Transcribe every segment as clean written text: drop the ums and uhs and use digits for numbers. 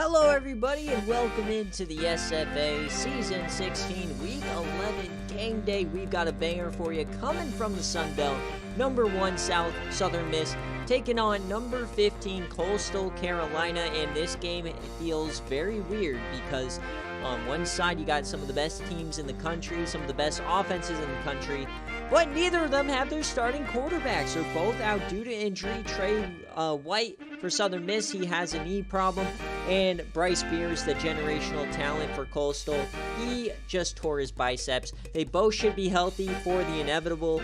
Hello everybody and welcome into the SFA Season 16 Week 11 Game Day. We've got a banger for you coming from the Sun Belt. Number 1 Southern Miss taking on number 15 Coastal Carolina, and this game feels very weird because on one side you got some of the best teams in the country, some of the best offenses in the country, but neither of them have their starting quarterbacks. They're both out due to injury. Trey White for Southern Miss, he has a knee problem, and Bryce Beers, the generational talent for Coastal, he just tore his biceps. They both should be healthy for the inevitable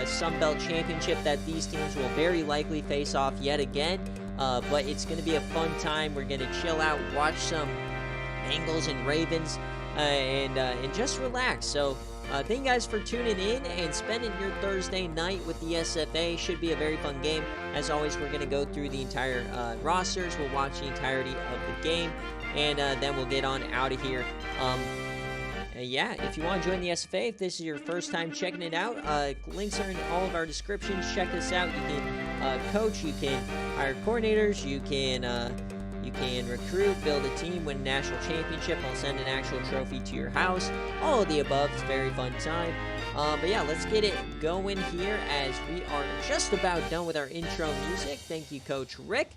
Sun Belt Championship that these teams will very likely face off yet again, but it's going to be a fun time. We're going to chill out, watch some Bengals and Ravens, and just relax. So thank you guys for tuning in and spending your Thursday night with the SFA. Should be a very fun game. As always, we're going to go through the entire rosters. We'll watch the entirety of the game, and then we'll get on out of here. Yeah, if you want to join the SFA, if this is your first time checking it out, links are in all of our descriptions. Check this out. You can coach, you can hire coordinators, you can recruit, build a team, win a national championship. I'll send an actual trophy to your house. All of the above. It's a very fun time. But yeah, let's get it going here as we are just about done with our intro music. Thank you, Coach Rick.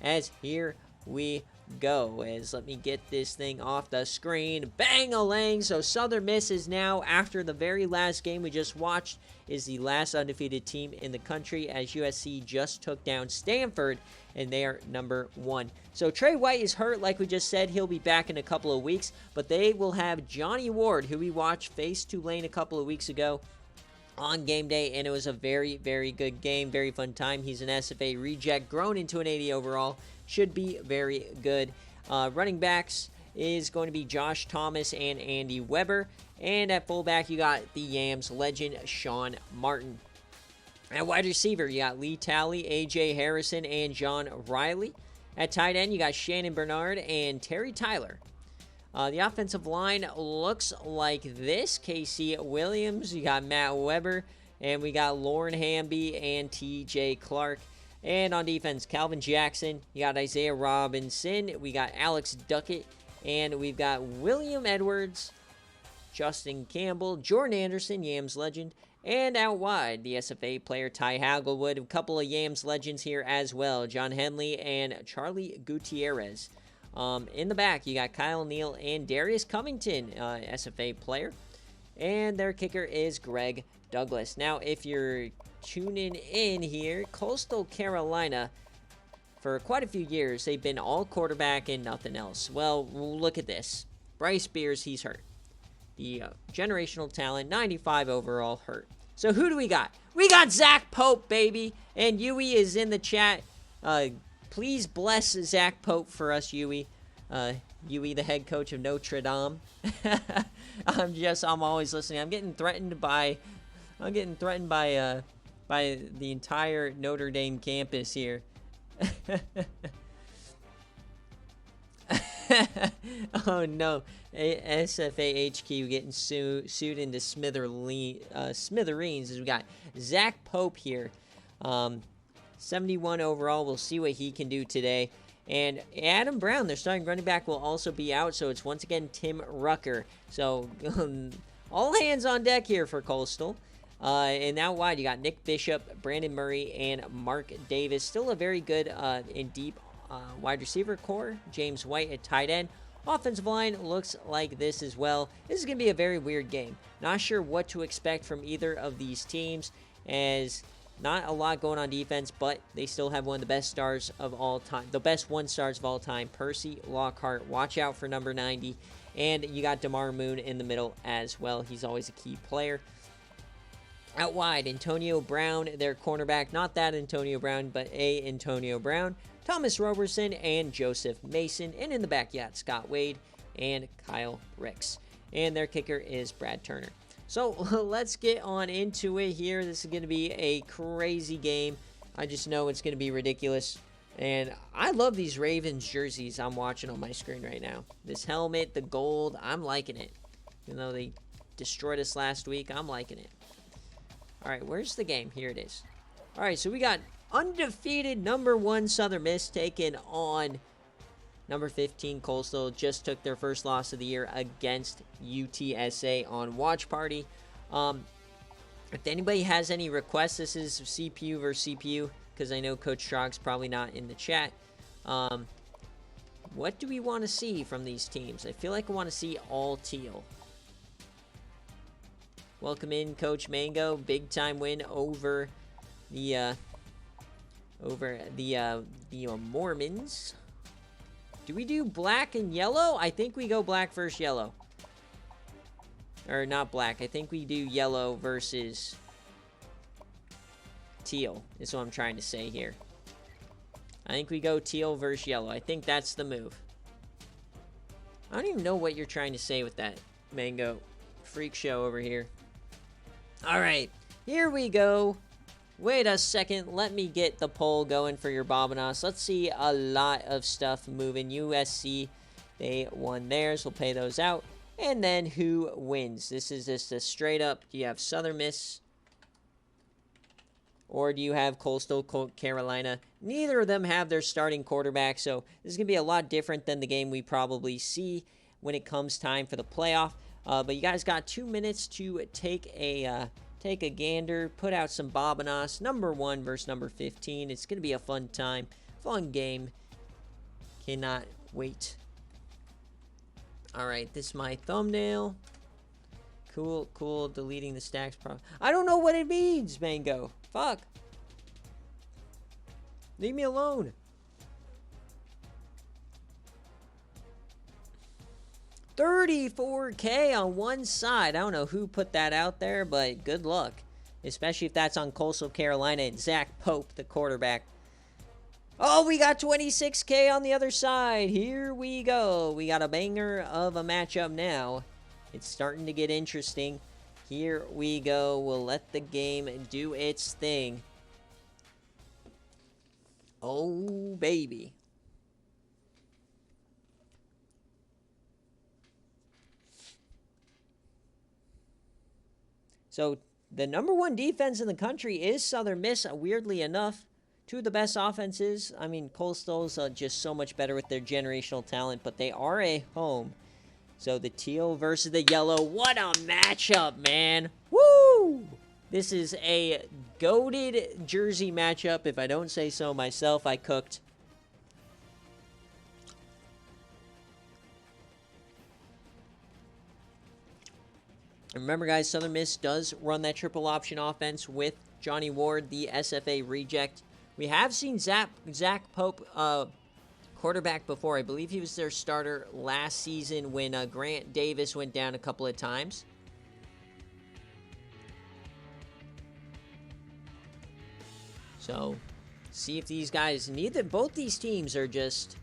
As here we go. As let me get this thing off the screen. Bang-a-lang. So Southern Miss is now, after the very last game we just watched, is the last undefeated team in the country, as USC just took down Stanford, and they are number 1. So Trey White is hurt, like we just said. He'll be back in a couple of weeks, but they will have Johnny Ward, who we watched face Tulane a couple of weeks ago on game day, and it was a very, very good game, very fun time. He's an SFA reject, grown into an 80 overall. Should be very good. Running backs is going to be Josh Thomas and Andy Weber. And at fullback, you got the Yams legend, Sean Martin. At wide receiver, you got Lee Talley, A.J. Harrison, and John Riley. At tight end, you got Shannon Bernard and Terry Tyler. The offensive line looks like this. Casey Williams, you got Matt Weber, and we got Lauren Hamby and T.J. Clark. And on defense, Calvin Jackson, you got Isaiah Robinson, we got Alex Duckett, and we've got William Edwards, Justin Campbell, Jordan Anderson, Yams legend, and out wide, the SFA player Ty Hagelwood. A couple of Yams legends here as well, John Henley and Charlie Gutierrez. In the back, you got Kyle Neal and Darius Covington, SFA player. And their kicker is Greg Douglas. Now, if you're tuning in here, Coastal Carolina, for quite a few years, they've been all quarterback and nothing else. Well, look at this. Bryce Beers, he's hurt. The generational talent, 95 overall, hurt. So who do we got? We got Zach Pope, baby. And Yui is in the chat. Please bless Zach Pope for us, Yui. Yui, the head coach of Notre Dame. I'm always listening. I'm getting threatened by the entire Notre Dame campus here. Oh no, SFA HQ getting sued into smithereens, as we got Zach Pope here. 71 overall. We'll see what he can do today. And Adam Brown, their starting running back, will also be out, so it's once again Tim Rucker. So all hands on deck here for Coastal. And out wide, you got Nick Bishop, Brandon Murray, and Mark Davis. Still a very good and deep wide receiver core. James White at tight end. Offensive line looks like this as well. This is going to be a very weird game. Not sure what to expect from either of these teams, as not a lot going on defense, but they still have one of the best stars of all time. The best one-stars of all time, Percy Lockhart. Watch out for number 90. And you got DeMar Moon in the middle as well. He's always a key player. Out wide, Antonio Brown, their cornerback. Not that Antonio Brown, but a Antonio Brown. Thomas Roberson and Joseph Mason. And in the back, you got Scott Wade and Kyle Ricks. And their kicker is Brad Turner. So let's get on into it here. This is going to be a crazy game. I just know it's going to be ridiculous. And I love these Ravens jerseys I'm watching on my screen right now. This helmet, the gold, I'm liking it. Even though they destroyed us last week, I'm liking it. All right, where's the game? Here it is. All right, so we got undefeated number 1 Southern Miss taking on Number 15, Coastal, just took their first loss of the year against UTSA on Watch Party. If anybody has any requests, this is CPU versus CPU, because I know Coach Strog's probably not in the chat. What do we want to see from these teams? I feel like I want to see all teal. Welcome in, Coach Mango. Big time win over the Mormons. Do we do black and yellow? I think we go black versus yellow. Or not black. I think we do yellow versus teal, is what I'm trying to say here. I think we go teal versus yellow. I think that's the move. I don't even know what you're trying to say with that, Mango. Freak show over here. Alright, here we go. Wait a second. Let me get the poll going for your Bobanos. Let's see a lot of stuff moving. USC, they won theirs. We'll pay those out. And then who wins? This is just a straight up. Do you have Southern Miss? Or do you have Coastal Carolina? Neither of them have their starting quarterback. So this is going to be a lot different than the game we probably see when it comes time for the playoff. But you guys got 2 minutes to take a gander. Put out some Bobanos. Number 1 versus number 15. It's going to be a fun time. Fun game. Cannot wait. Alright, this is my thumbnail. Cool. Deleting the stacks. I don't know what it means, Mango. Fuck. Leave me alone. 34K on one side. I don't know who put that out there, but good luck. Especially if that's on Coastal Carolina and Zach Pope, the quarterback. Oh, we got 26K on the other side. Here we go. We got a banger of a matchup now. It's starting to get interesting. Here we go. We'll let the game do its thing. Oh, baby. So, the number 1 defense in the country is Southern Miss, weirdly enough. 2 of the best offenses. I mean, Coastal's just so much better with their generational talent, but they are a home. So, the teal versus the yellow. What a matchup, man. Woo! This is a goated jersey matchup. If I don't say so myself, I cooked. And remember, guys, Southern Miss does run that triple option offense with Johnny Ward, the SFA reject. We have seen Zach Pope quarterback before. I believe he was their starter last season when Grant Davis went down a couple of times. So, see if these guys, both these teams are just,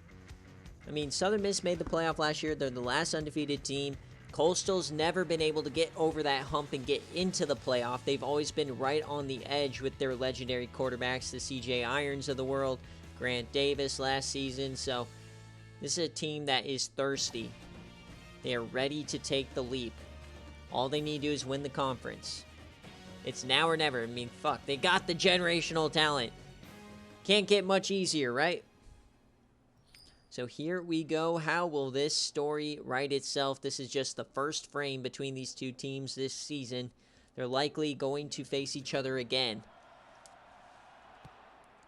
I mean, Southern Miss made the playoff last year. They're the last undefeated team. Coastal's never been able to get over that hump and get into the playoff. They've always been right on the edge with their legendary quarterbacks, the CJ Irons of the world, Grant Davis last season. So this is a team that is thirsty. They are ready to take the leap. All they need to do is win the conference. It's now or never. I mean, fuck. They got the generational talent. Can't get much easier, right? So here we go. How will this story write itself? This is just the first frame between these two teams this season. They're likely going to face each other again.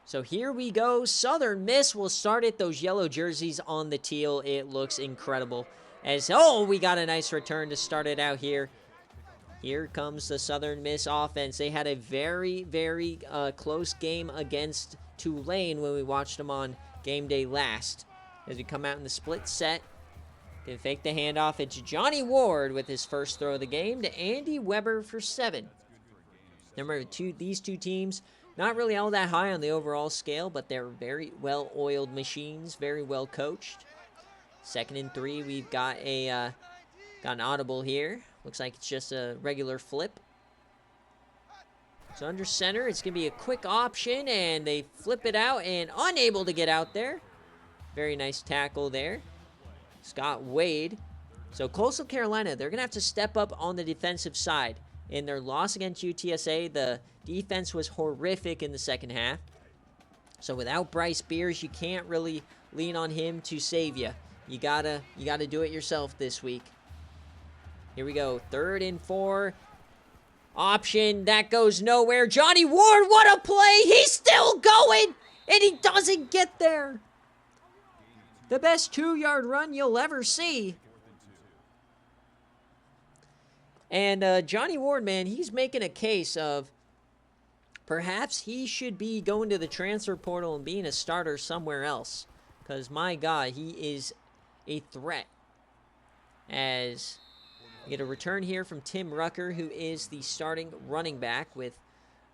So here we go. Southern Miss will start it. Those yellow jerseys on the teal. It looks incredible. We got a nice return to start it out here. Here comes the Southern Miss offense. They had a very, very close game against Tulane when we watched them on game day last. As we come out in the split set, can fake the handoff. It's Johnny Ward with his first throw of the game to Andy Weber for 7. Remember, these two teams, not really all that high on the overall scale, but they're very well-oiled machines, very well coached. 2nd and 3, we've got an audible here. Looks like it's just a regular flip. So under center, it's going to be a quick option, and they flip it out and unable to get out there. Very nice tackle there. Scott Wade. So Coastal Carolina, they're going to have to step up on the defensive side. In their loss against UTSA, the defense was horrific in the second half. So without Bryce Beers, you can't really lean on him to save you. You gotta do it yourself this week. Here we go. 3rd and 4. Option. That goes nowhere. Johnny Ward, what a play! He's still going! And he doesn't get there. The best 2-yard run you'll ever see. And Johnny Ward, man, he's making a case of perhaps he should be going to the transfer portal and being a starter somewhere else. Because, my God, he is a threat. As we get a return here from Tim Rucker, who is the starting running back with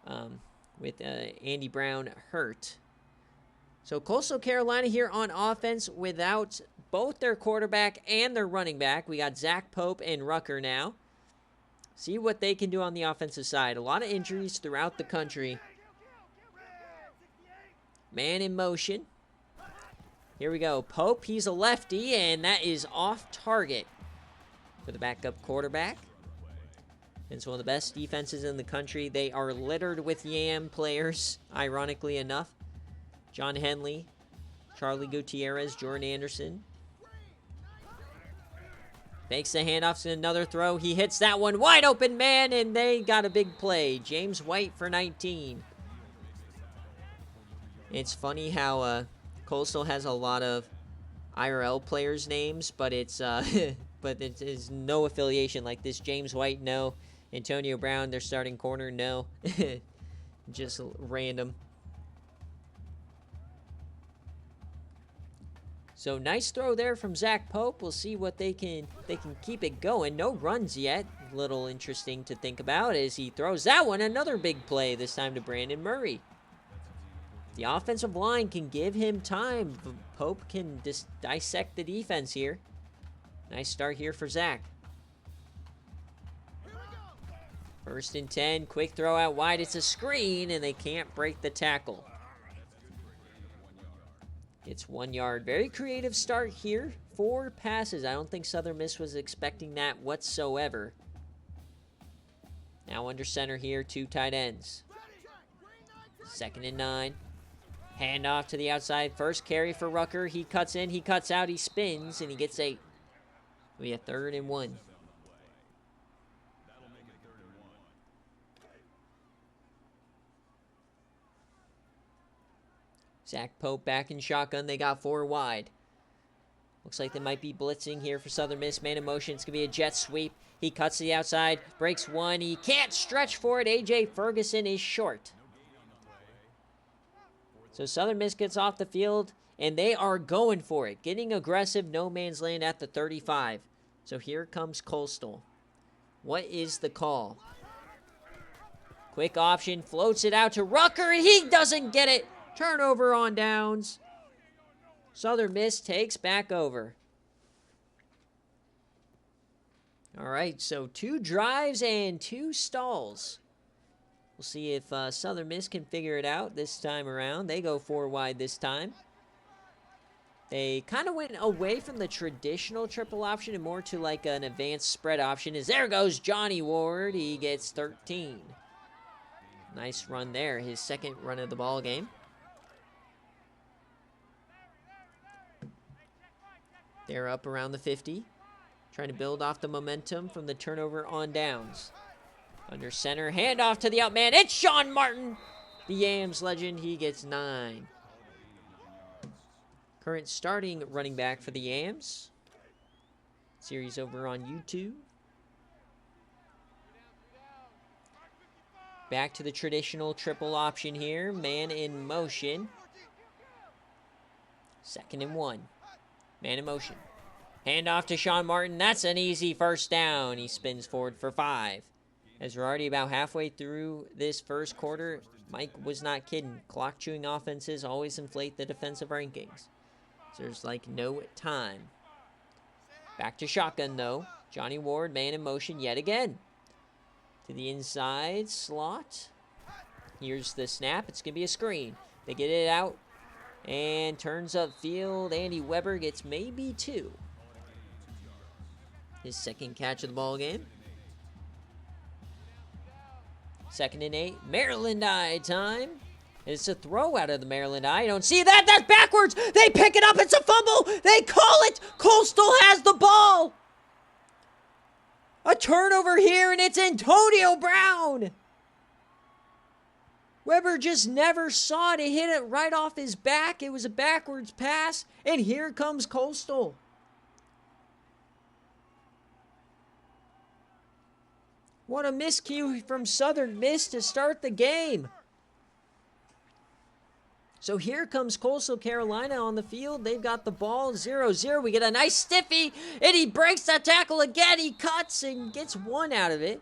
Andy Brown hurt. So Coastal Carolina here on offense without both their quarterback and their running back. We got Zach Pope and Rucker now. See what they can do on the offensive side. A lot of injuries throughout the country. Man in motion. Here we go. Pope, he's a lefty, and that is off target for the backup quarterback. It's one of the best defenses in the country. They are littered with Yam players, ironically enough. John Henley, Charlie Gutierrez, Jordan Anderson. Makes the handoff to another throw. He hits that one wide open, man, and they got a big play. James White for 19. It's funny how Coastal has a lot of IRL players' names, but it's but it is no affiliation. Like this James White, no. Antonio Brown, their starting corner, no. Just random. So nice throw there from Zach Pope. We'll see what they can keep it going. No runs yet. Little interesting to think about as he throws that one. Another big play, this time to Brandon Murray. The offensive line can give him time. Pope can just dissect the defense here. Nice start here for Zach. 1st and 10. Quick throw out wide. It's a screen, and they can't break the tackle. It's 1 yard. Very creative start here. 4 passes. I don't think Southern Miss was expecting that whatsoever. Now under center here, 2 tight ends. 2nd and 9. Handoff to the outside. First carry for Rucker. He cuts in, he cuts out, he spins, and he gets 8. We have 3rd and 1. Zach Pope back in shotgun. They got 4 wide. Looks like they might be blitzing here for Southern Miss. Man in motion. It's going to be a jet sweep. He cuts to the outside. Breaks one. He can't stretch for it. A.J. Ferguson is short. So Southern Miss gets off the field, and they are going for it. Getting aggressive. No man's land at the 35. So here comes Coastal. What is the call? Quick option. Floats it out to Rucker. He doesn't get it. Turnover on downs. Southern Miss takes back over. All right, so 2 drives and 2 stalls. We'll see if Southern Miss can figure it out this time around. They go 4 wide this time. They kind of went away from the traditional triple option and more to like an advanced spread option. As there goes Johnny Ward. He gets 13. Nice run there. His 2nd run of the ball game. They're up around the 50. Trying to build off the momentum from the turnover on downs. Under center, handoff to the out man. It's Sean Martin, the Yams legend. He gets 9. Current starting running back for the Yams. Series over on YouTube. Back to the traditional triple option here. Man in motion. 2nd and 1. Man in motion. Handoff to Sean Martin. That's an easy first down. He spins forward for 5. As we're already about halfway through this first quarter, Mike was not kidding. Clock-chewing offenses always inflate the defensive rankings. So there's like no time. Back to shotgun though. Johnny Ward, man in motion yet again. To the inside slot. Here's the snap. It's going to be a screen. They get it out. And turns upfield. Andy Weber gets maybe 2. His 2nd catch of the ball game. 2nd and 8. Maryland Eye time. It's a throw out of the Maryland. I don't see that. That's backwards. They pick it up. It's a fumble. They call it. Coastal has the ball. A turnover here, and it's Antonio Brown. Weber just never saw to hit it right off his back. It was a backwards pass, and here comes Coastal. What a miscue from Southern Miss to start the game. So here comes Coastal Carolina on the field. They've got the ball, 0-0. We get a nice stiffy, and he breaks that tackle again. He cuts and gets one out of it.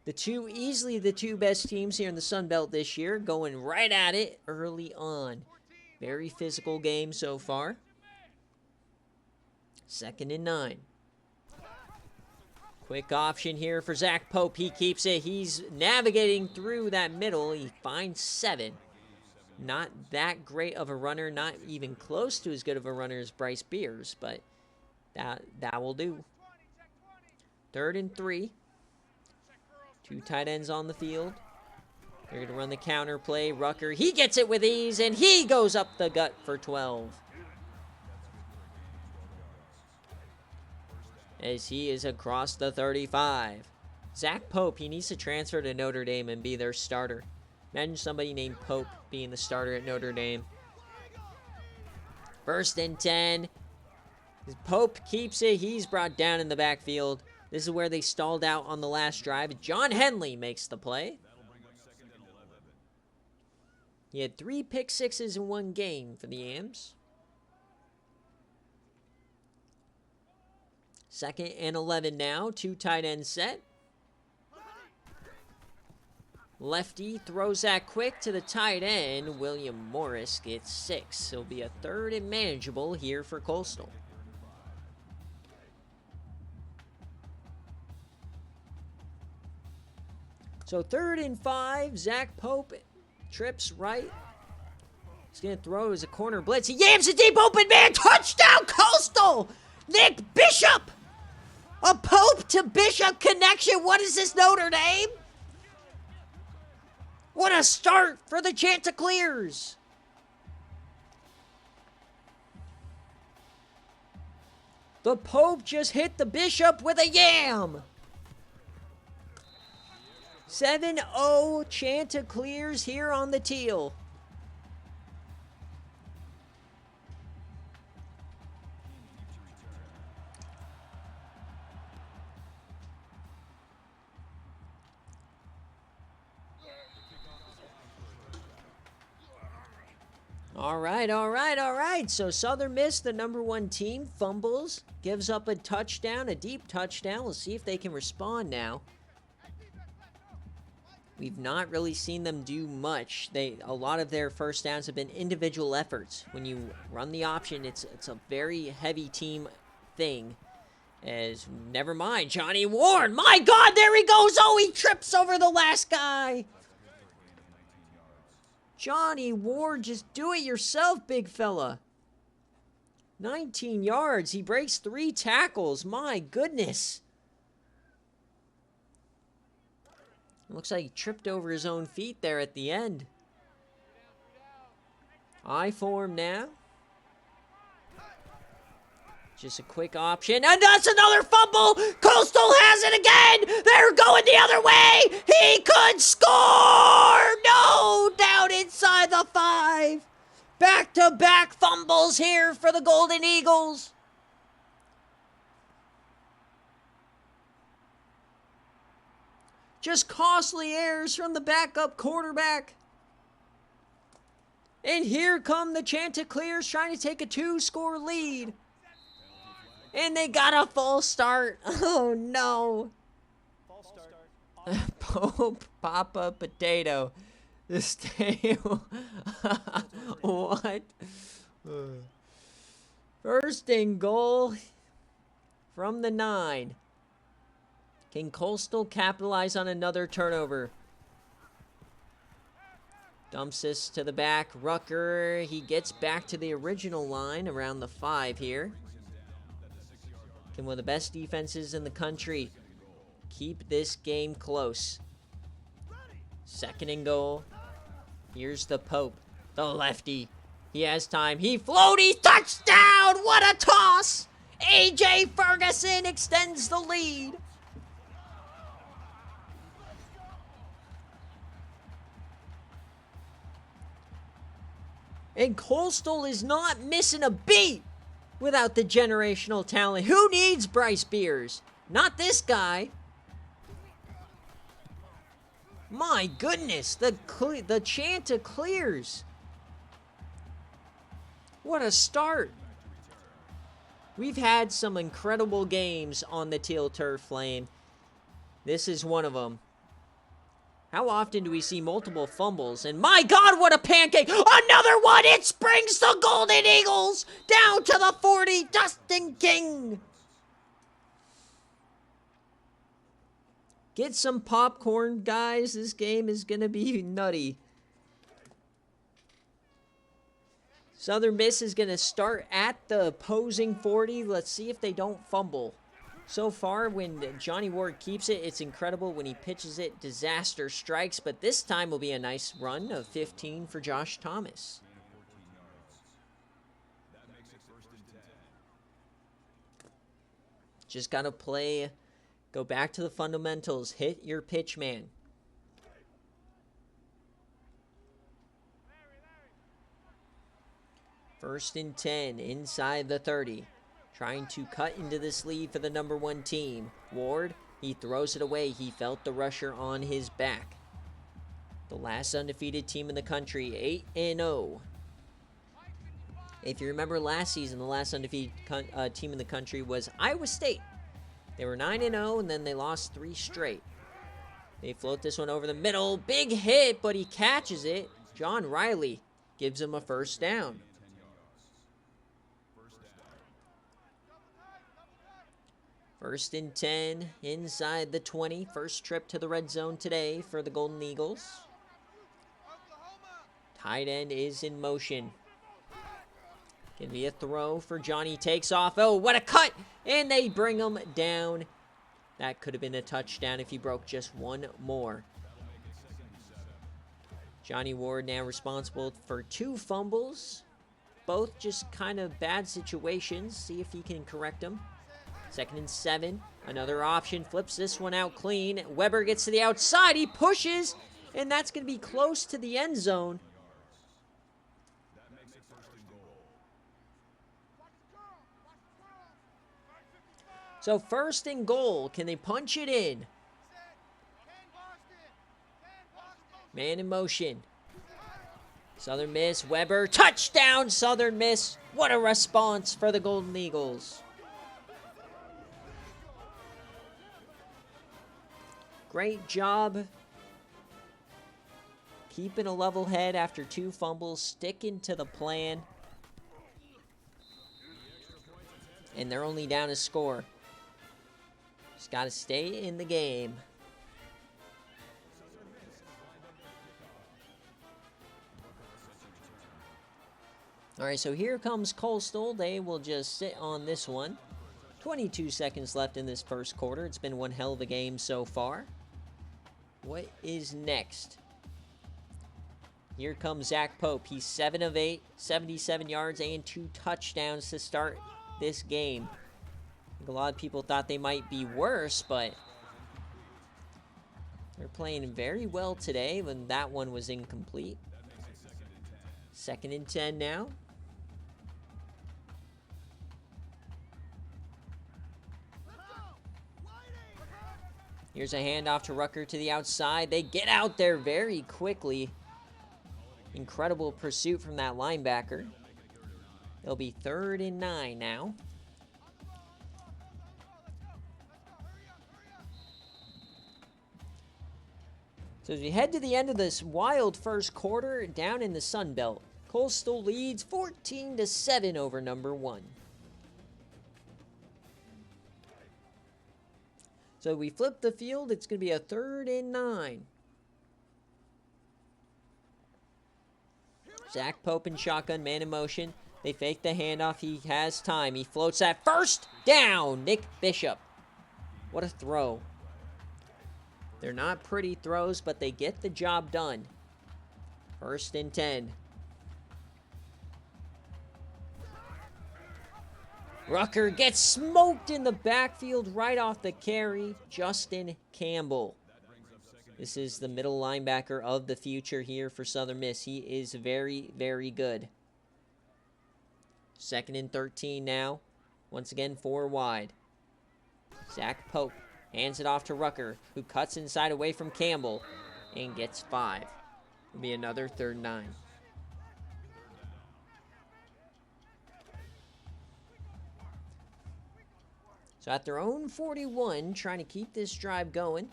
Easily the two best teams here in the Sun Belt this year, going right at it early on. Very physical game so far. 2nd and 9. Quick option here for Zach Pope. He keeps it. He's navigating through that middle. He finds 7. Not that great of a runner. Not even close to as good of a runner as Bryce Beers, but that will do. 3rd and 3. 2 tight ends on the field. They're going to run the counter play. Rucker, he gets it with ease, and he goes up the gut for 12. As he is across the 35. Zach Pope, he needs to transfer to Notre Dame and be their starter. Imagine somebody named Pope being the starter at Notre Dame. 1st and 10. Pope keeps it. He's brought down in the backfield. This is where they stalled out on the last drive. John Henley makes the play. He had 3 pick sixes in one game for the Yams. 2nd and 11 now. 2 tight end set. Lefty throws that quick to the tight end. William Morris gets 6. It'll be a 3rd and manageable here for Coastal. So 3rd and 5. Zach Pope trips right. He's going to throw as a corner blitz. He yams a deep open man. Touchdown Coastal! Nick Bishop! A Pope to Bishop connection. What is this, Notre Dame? What a start for the Chanticleers. The Pope just hit the Bishop with a yam. 7-0 Chanticleers here on the teal. All right. So Southern Miss, the #1 team, fumbles, gives up a touchdown, a deep touchdown. We'll see if they can respond now. We've not really seen them do much. A lot of their first downs have been individual efforts. When you run the option, it's a very heavy team thing. As never mind, Johnny Ward. My God, there he goes. Oh, he trips over the last guy. Johnny Ward, just do it yourself, big fella. 19 yards. He breaks 3 tackles. My goodness. Looks like he tripped over his own feet there at the end. I form now. Just a quick option. And that's another fumble. Coastal has it again. They're going the other way. He could score. No, down inside the 5. Back-to-back fumbles here for the Golden Eagles. Just costly errors from the backup quarterback. And here come the Chanticleers trying to take a 2-score lead. And they got a false start. Oh, no. False start. Pope Papa Potato. This tale. What? 1st and goal from the 9. Can Coastal capitalize on another turnover? Dumps this to the back. Rucker, he gets back to the original line around the 5 here. Can one of the best defenses in the country keep this game close? 2nd and goal. Here's the Pope, the lefty. He has time. He floaty touchdown. What a toss. A.J. Ferguson extends the lead. And Coastal is not missing a beat without the generational talent. Who needs Bryce Beers? Not this guy. My goodness, the Chanta clears. What a start. We've had some incredible games on the Teal Turf Flame. This is one of them. How often do we see multiple fumbles? And my God, what a pancake! Another one! It springs the Golden Eagles down to the 40. Dustin King. Get some popcorn, guys. This game is going to be nutty. Southern Miss is going to start at the opposing 40. Let's see if they don't fumble. So far, when Johnny Ward keeps it, it's incredible. When he pitches it, disaster strikes. But this time will be a nice run of 15 for Josh Thomas. Just got to play, go back to the fundamentals. Hit your pitch, man. First and 10, inside the 30. Trying to cut into this lead for the number 1 team. Ward, he throws it away. He felt the rusher on his back. The last undefeated team in the country, 8-0. If you remember last season, the last undefeated team in the country was Iowa State. They were 9-0, and then they lost 3 straight. They float this one over the middle. Big hit, but he catches it. John Riley gives him a first down. First and 10, inside the 20. First trip to the red zone today for the Golden Eagles. Tight end is in motion. Can be a throw for Johnny. Takes off. Oh, what a cut! And they bring him down. That could have been a touchdown if he broke just one more. Johnny Ward now responsible for 2 fumbles. Both just kind of bad situations. See if he can correct them. 2nd and 7. Another option. Flips this one out clean. Weber gets to the outside. He pushes. And that's going to be close to the end zone. So 1st and goal. Can they punch it in? Man in motion. Southern Miss. Weber. Touchdown, Southern Miss. What a response for the Golden Eagles. Great job keeping a level head after 2 fumbles, sticking to the plan. And they're only down a score. Just got to stay in the game. All right, so here comes Coastal. They will just sit on this one. 22 seconds left in this first quarter. It's been one hell of a game so far. What is next? Here comes Zach Pope. He's 7 of 8, 77 yards and 2 touchdowns to start this game. I think a lot of people thought they might be worse, but they're playing very well today when that one was incomplete. 2nd and 10 now. Here's a handoff to Rucker to the outside. They get out there very quickly. Incredible pursuit from that linebacker. It'll be 3rd and 9 now. So as we head to the end of this wild first quarter down in the Sun Belt, Coastal leads 14-7 over number 1. So we flip the field. It's going to be a 3rd and 9. Zach Pope in shotgun, man in motion. They fake the handoff. He has time. He floats that first down. Nick Bishop. What a throw. They're not pretty throws, but they get the job done. First and 10. Rucker gets smoked in the backfield right off the carry. Justin Campbell. This is the middle linebacker of the future here for Southern Miss. He is very, very good. Second and 13 now. Once again, 4 wide. Zach Pope hands it off to Rucker, who cuts inside away from Campbell and gets 5. It'll be another 3rd and 9. So at their own 41, trying to keep this drive going.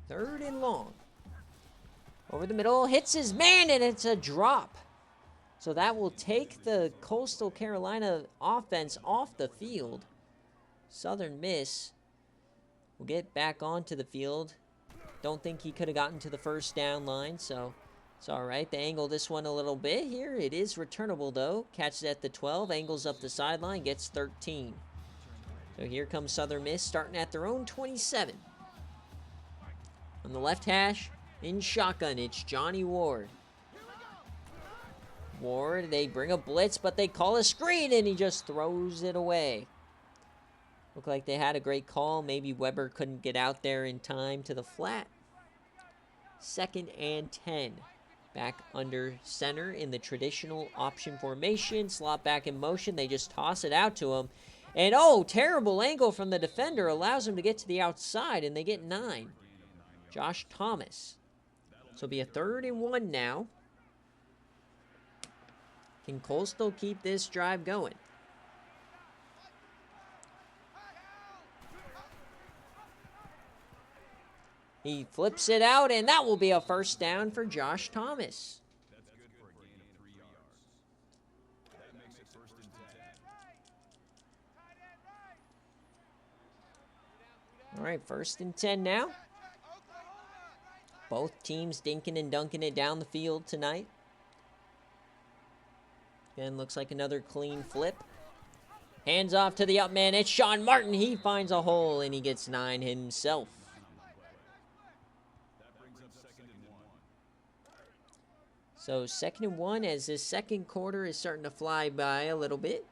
3rd and long. Over the middle, hits his man, and it's a drop. So that will take the Coastal Carolina offense off the field. Southern Miss will get back onto the field. Don't think he could have gotten to the first down line, so it's all right. They angle this one a little bit here. It is returnable, though. Catches at the 12, angles up the sideline, gets 13. So here comes Southern Miss, starting at their own 27. On the left hash, in shotgun, it's Johnny Ward. Ward, they bring a blitz, but they call a screen, and he just throws it away. Looked like they had a great call. Maybe Weber couldn't get out there in time to the flat. 2nd and 10. Back under center in the traditional option formation. Slot back in motion. They just toss it out to him. And, oh, terrible angle from the defender. Allows him to get to the outside, and they get 9. Josh Thomas. So it'll be a 3rd and 1 now. Can Coastal keep this drive going? He flips it out, and that will be a 1st down for Josh Thomas. All right, 1st and 10 now. Both teams dinking and dunking it down the field tonight. Again, looks like another clean flip. Hands off to the up man. It's Sean Martin. He finds a hole, and he gets 9 himself. So 2nd and 1 as this second quarter is starting to fly by a little bit.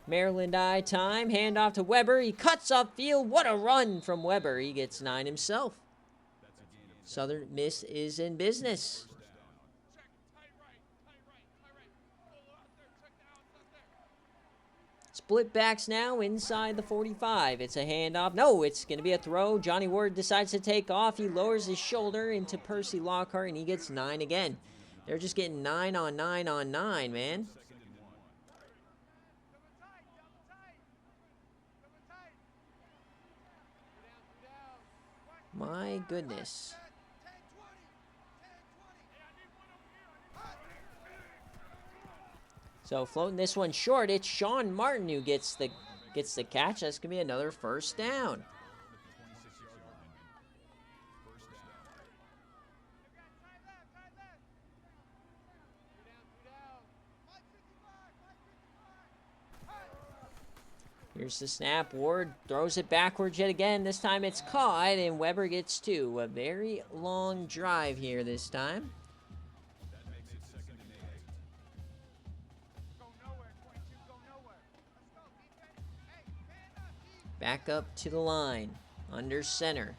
Maryland eye time. Hand off to Weber. He cuts upfield. What a run from Weber. He gets 9 himself. Southern Miss is in business. Split backs now inside the 45. It's a handoff. No, it's going to be a throw. Johnny Ward decides to take off. He lowers his shoulder into Percy Lockhart, and he gets 9 again. They're just getting 9 on 9 on 9, man. My goodness. So floating this one short, it's Sean Martin who gets the catch. That's gonna be another 1st down. Here's the snap. Ward throws it backwards yet again. This time it's caught, and Weber gets 2. A very long drive here this time. Back up to the line. Under center.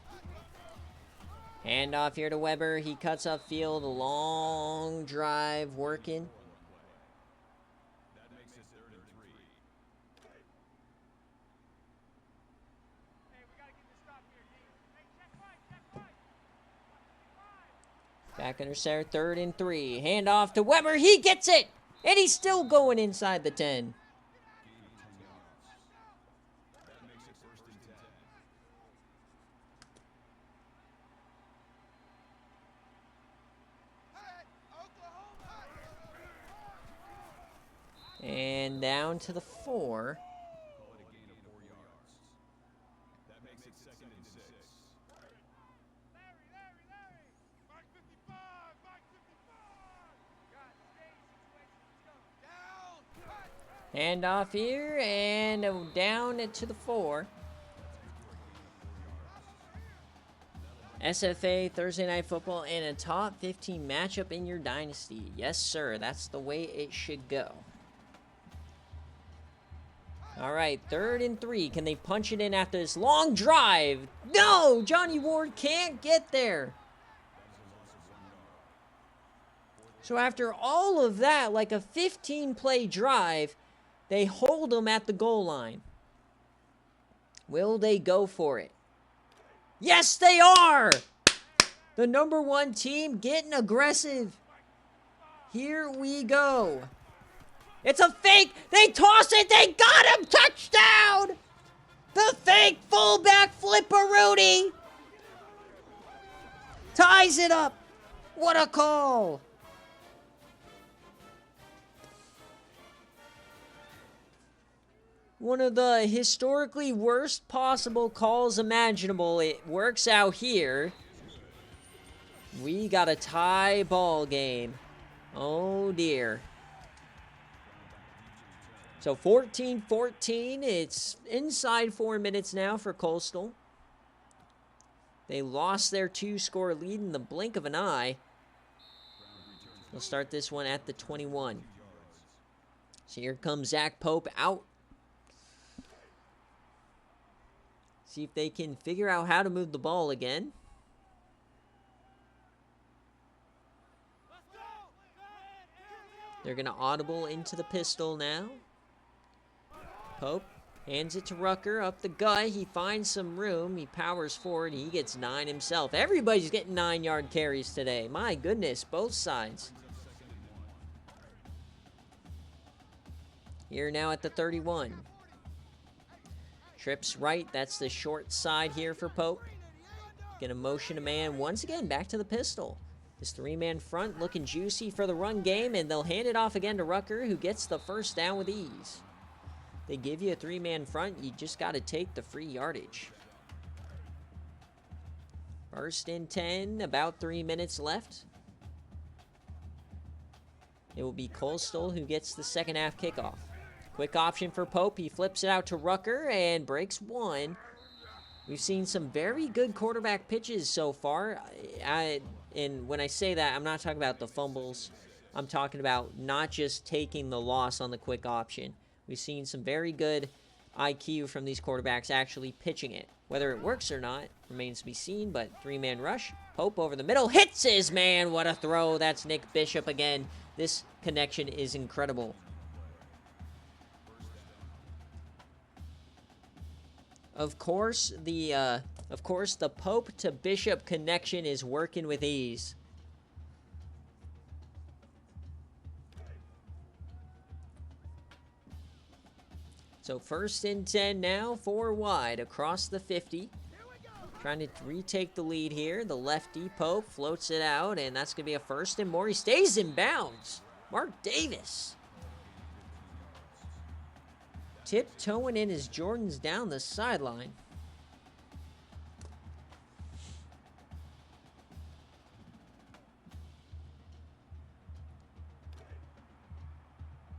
Hand off here to Weber. He cuts upfield. A long drive working. Back under center, 3rd and 3. Hand off to Weber. He gets it! And he's still going inside the 10. And down to the 4. Hand off here, and down to the 4. SFA Thursday Night Football and a top 15 matchup in your dynasty. Yes, sir. That's the way it should go. All right, 3rd and 3. Can they punch it in after this long drive? No! Johnny Ward can't get there. So after all of that, like a 15-play drive, they hold them at the goal line. Will they go for it? Yes, they are! The #1 team getting aggressive. Here we go. It's a fake. They toss it. They got him. Touchdown. The fake fullback flipperoonie ties it up. What a call. One of the historically worst possible calls imaginable. It works out here. We got a tie ball game. Oh, dear. So 14-14, it's inside 4 minutes now for Coastal. They lost their 2-score lead in the blink of an eye. They'll start this one at the 21. So here comes Zach Pope out. See if they can figure out how to move the ball again. They're going to audible into the pistol now. Pope hands it to Rucker up the gut. He finds some room. He powers forward. He gets 9 himself. Everybody's getting 9-yard carries today. My goodness, both sides. Here now at the 31. Trips right. That's the short side here for Pope. Gonna motion a man once again back to the pistol. This 3-man front looking juicy for the run game, and they'll hand it off again to Rucker, who gets the first down with ease. They give you a 3-man front, you just got to take the free yardage. 1st and 10, about 3 minutes left. It will be Coastal who gets the second half kickoff. Quick option for Pope. He flips it out to Rucker and breaks 1. We've seen some very good quarterback pitches so far. And when I say that, I'm not talking about the fumbles. I'm talking about not just taking the loss on the quick option. We've seen some very good IQ from these quarterbacks actually pitching it. Whether it works or not remains to be seen, but 3-man rush. Pope over the middle. Hits his man. What a throw. That's Nick Bishop again. This connection is incredible. Of course, the Pope to Bishop connection is working with ease. So 1st and 10 now, 4 wide across the 50. Trying to retake the lead here. The lefty Pope floats it out, and that's going to be a 1st and more. He stays in bounds. Mark Davis tiptoeing in his Jordans down the sideline.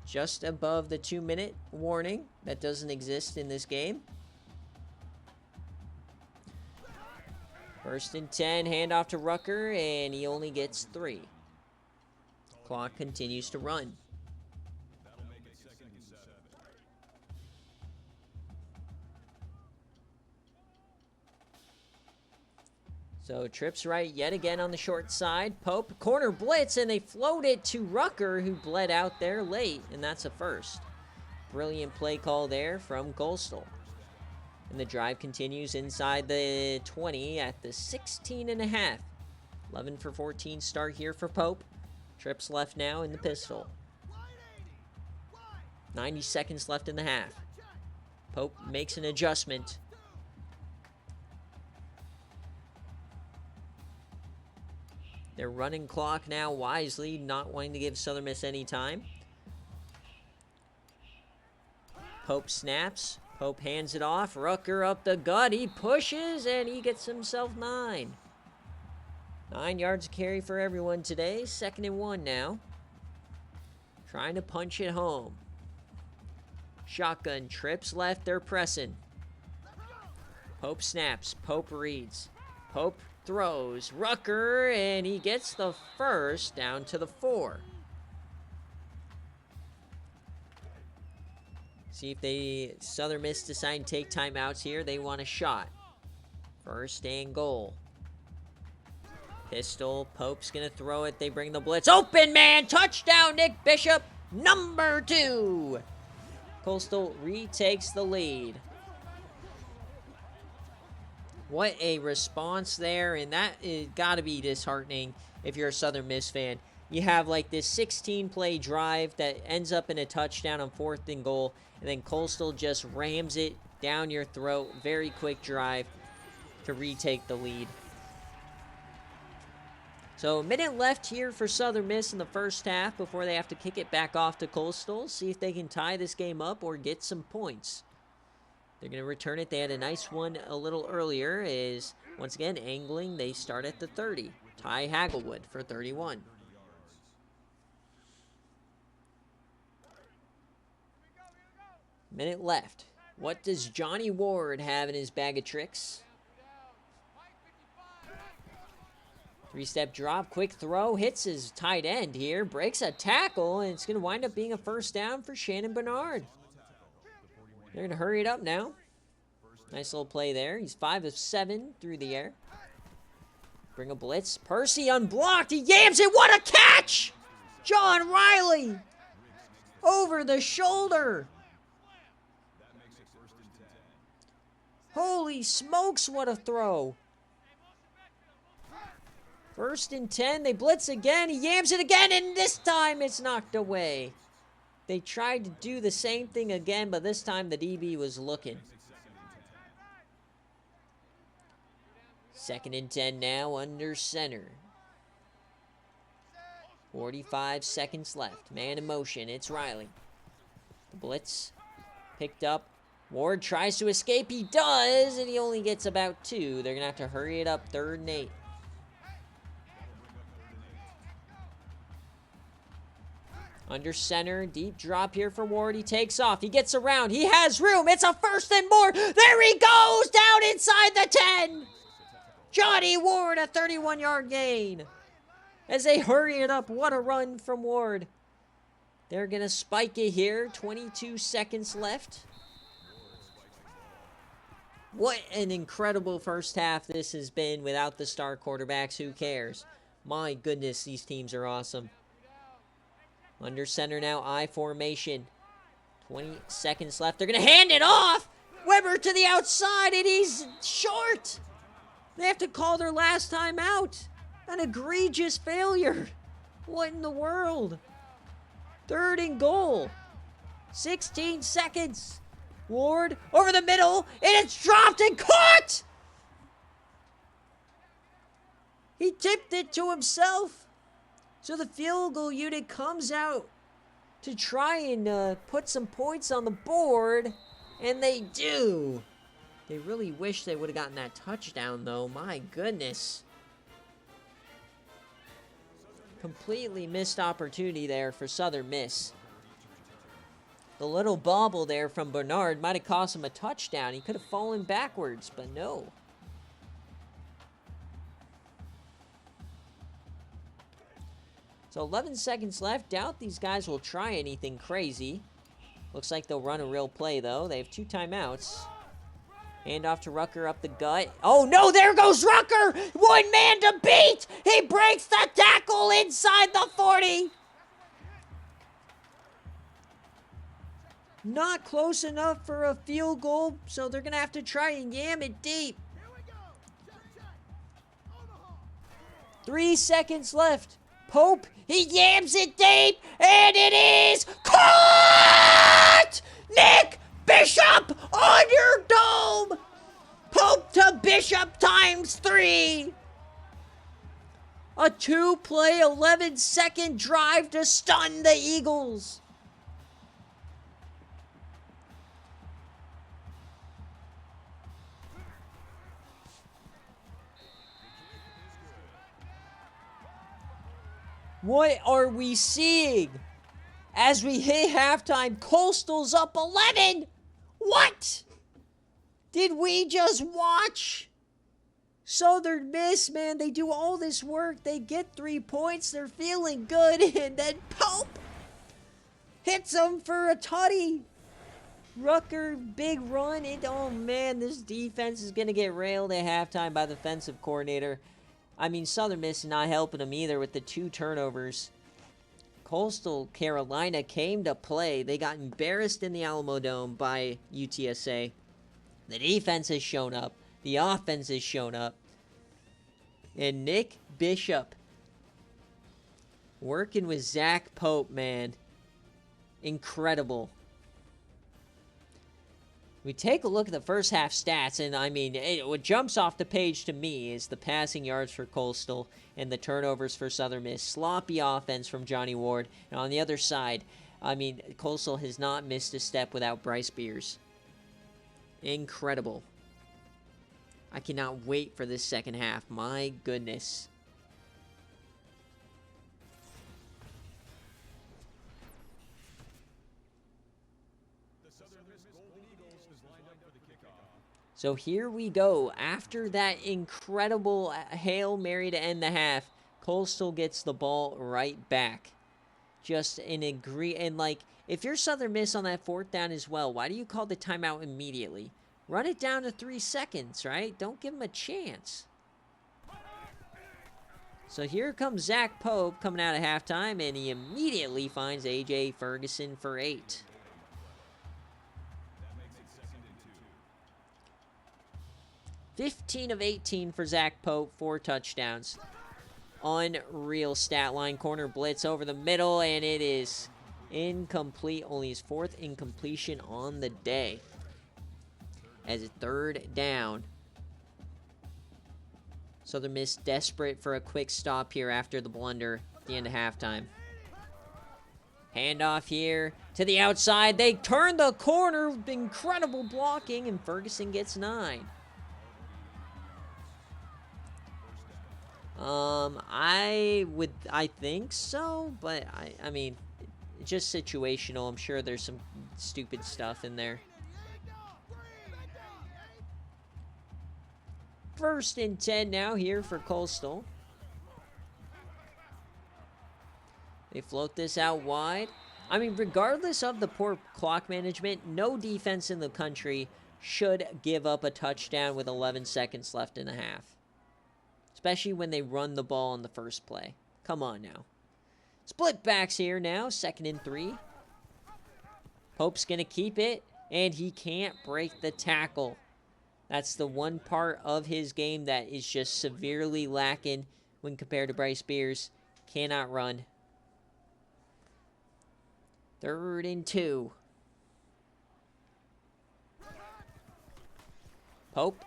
Just above the 2-minute warning that doesn't exist in this game. 1st and 10, handoff to Rucker, and he only gets 3. Clock continues to run. So trips right yet again on the short side. Pope, corner blitz, and they float it to Rucker, who bled out there late, and that's a 1st. Brilliant play call there from Coastal. And the drive continues inside the 20 at the 16.5. 11 for 14 start here for Pope. Trips left now in the pistol. 90 seconds left in the half. Pope makes an adjustment. They're running clock now wisely, not wanting to give Southern Miss any time. Pope snaps. Pope hands it off. Rucker up the gut. He pushes, and he gets himself 9. 9 yards of carry for everyone today. 2nd and 1 now. Trying to punch it home. Shotgun trips left. They're pressing. Pope snaps. Pope reads. Pope throws. Rucker, and he gets the first down to the 4. See if they, Southern Miss, decide to take timeouts here. They want a shot. First and goal. Pistol, Pope's gonna throw it. They bring the blitz. Open man, touchdown, Nick Bishop, number 2. Coastal retakes the lead. What a response there, and that is gotta be disheartening if you're a Southern Miss fan. You have like this 16-play drive that ends up in a touchdown on 4th and goal, and then Coastal just rams it down your throat. Very quick drive to retake the lead. So a minute left here for Southern Miss in the first half before they have to kick it back off to Coastal. See if they can tie this game up or get some points. They're going to return it. They had a nice one a little earlier. Is once again angling. They start at the 30. Ty Hagelwood for 31. Minute left. What does Johnny Ward have in his bag of tricks? 3-step drop, quick throw, hits his tight end here, breaks a tackle, and it's going to wind up being a first down for Shannon Bernard. They're going to hurry it up now. Nice little play there. He's 5 of 7 through the air. Bring a blitz. Percy unblocked. He yams it. What a catch! John Riley over the shoulder. Holy smokes, what a throw. 1st and 10, they blitz again, he yams it again, and this time it's knocked away. They tried to do the same thing again, but this time the DB was looking. 2nd and 10 now, under center. 45 seconds left, man in motion, it's Riley. The blitz, picked up. Ward tries to escape, he does, and he only gets about 2. They're going to have to hurry it up, 3rd and 8. Under center, deep drop here for Ward. He takes off. He gets around. He has room. It's a 1st and more. There he goes down inside the 10. Johnny Ward, a 31-yard gain. As they hurry it up, what a run from Ward. They're going to spike it here. 22 seconds left. What an incredible first half this has been without the star quarterbacks. Who cares? My goodness, these teams are awesome. Under center now, I formation. 20 seconds left. They're going to hand it off. Weber to the outside, and he's short. They have to call their last time out. An egregious failure. What in the world? 3rd and goal. 16 seconds. Ward over the middle, and it's dropped and caught. He tipped it to himself. So the field goal unit comes out to try and put some points on the board, and they do. They really wish they would have gotten that touchdown, though. My goodness. Completely missed opportunity there for Southern Miss. The little bobble there from Bernard might have cost him a touchdown. He could have fallen backwards, but no. So 11 seconds left. Doubt these guys will try anything crazy. Looks like they'll run a real play, though. They have 2 timeouts. Hand off to Rucker up the gut. Oh, no, there goes Rucker! 1 man to beat! He breaks the tackle inside the 40! Not close enough for a field goal, so they're going to have to try and yam it deep. 3 seconds left. Pope, he yams it deep, and it is caught! Nick Bishop on your dome! Pope to Bishop times 3. A 2-play, 11-second drive to stun the Eagles. What are we seeing? As we hit halftime, Coastal's up 11. What did we just watch? Southern Miss, man, they do all this work. They get 3 points. They're feeling good. And then Pope hits them for a tutty. Rucker, big run. Oh, man, this defense is going to get railed at halftime by the defensive coordinator. I mean, Southern Miss is not helping them either with the 2 turnovers. Coastal Carolina came to play. They got embarrassed in the Alamo Dome by UTSA. The defense has shown up. The offense has shown up. And Nick Bishop working with Zach Pope, man. Incredible. We take a look at the first half stats, and I mean, what jumps off the page to me is the passing yards for Coastal and the turnovers for Southern Miss. Sloppy offense from Johnny Ward. And on the other side, I mean, Coastal has not missed a step without Bryce Beers. Incredible. I cannot wait for this second half. My goodness. So here we go. After that incredible Hail Mary to end the half, Coastal gets the ball right back. Just and like, if you're Southern Miss on that 4th down as well, why do you call the timeout immediately? Run it down to 3 seconds, right? Don't give him a chance. So here comes Zach Pope coming out of halftime, and he immediately finds A.J. Ferguson for 8. $15 of 18 for Zach Pope, 4 touchdowns. Unreal stat line. Corner blitz over the middle, and it is incomplete. Only his 4th incompletion on the day. As a 3rd down. Southern Miss desperate for a quick stop here after the blunder at the end of halftime. Handoff here to the outside. They turn the corner. Incredible blocking, and Ferguson gets 9. I think so, but I mean, just situational. I'm sure there's some stupid stuff in there. 1st and 10 now here for Coastal. They float this out wide. I mean, regardless of the poor clock management, no defense in the country should give up a touchdown with 11 seconds left in the half. Especially when they run the ball on the first play. Come on now. Split backs here now. 2nd and 3. Pope's going to keep it, and he can't break the tackle. That's the one part of his game that is just severely lacking when compared to Bryce Beers. Cannot run. 3rd and 2. Pope.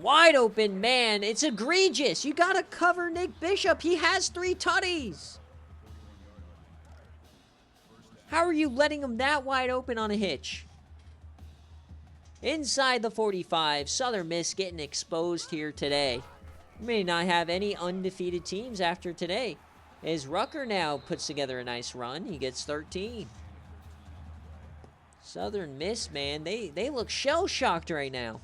Wide open, man. It's egregious. You got to cover Nick Bishop. He has 3 tutties. How are you letting him that wide open on a hitch? Inside the 45, Southern Miss getting exposed here today. We may not have any undefeated teams after today, as Rucker now puts together a nice run. He gets 13. Southern Miss, man, they look shell-shocked right now.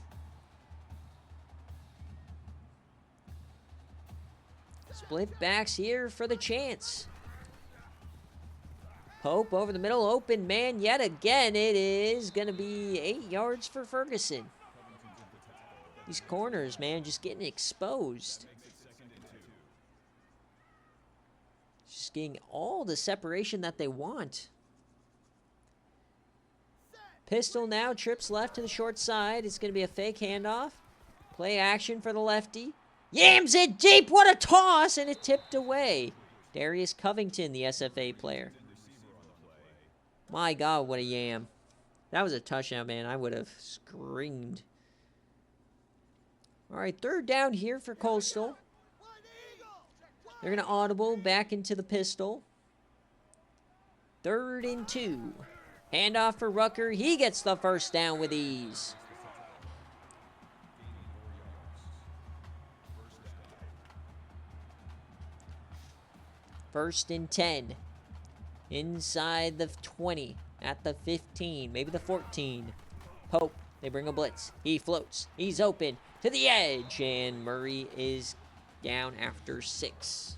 Split backs here for the chance. Pope over the middle, open man yet again. It is going to be 8 yards for Ferguson. These corners, man, just getting exposed. Just getting all the separation that they want. Pistol now, trips left to the short side. It's going to be a fake handoff. Play action for the lefty. Yams it deep, what a toss, and it tipped away. Darius Covington, the SFA player. My God, what a yam. That was a touchdown, man. I would have screamed. All right, 3rd down here for Coastal. They're going to audible back into the pistol. 3rd and 2. Handoff for Rucker. He gets the 1st down with ease. First and 10. Inside the 20. At the 15. Maybe the 14. Pope They bring a blitz. He floats. He's open to the edge. And Murray is down after 6.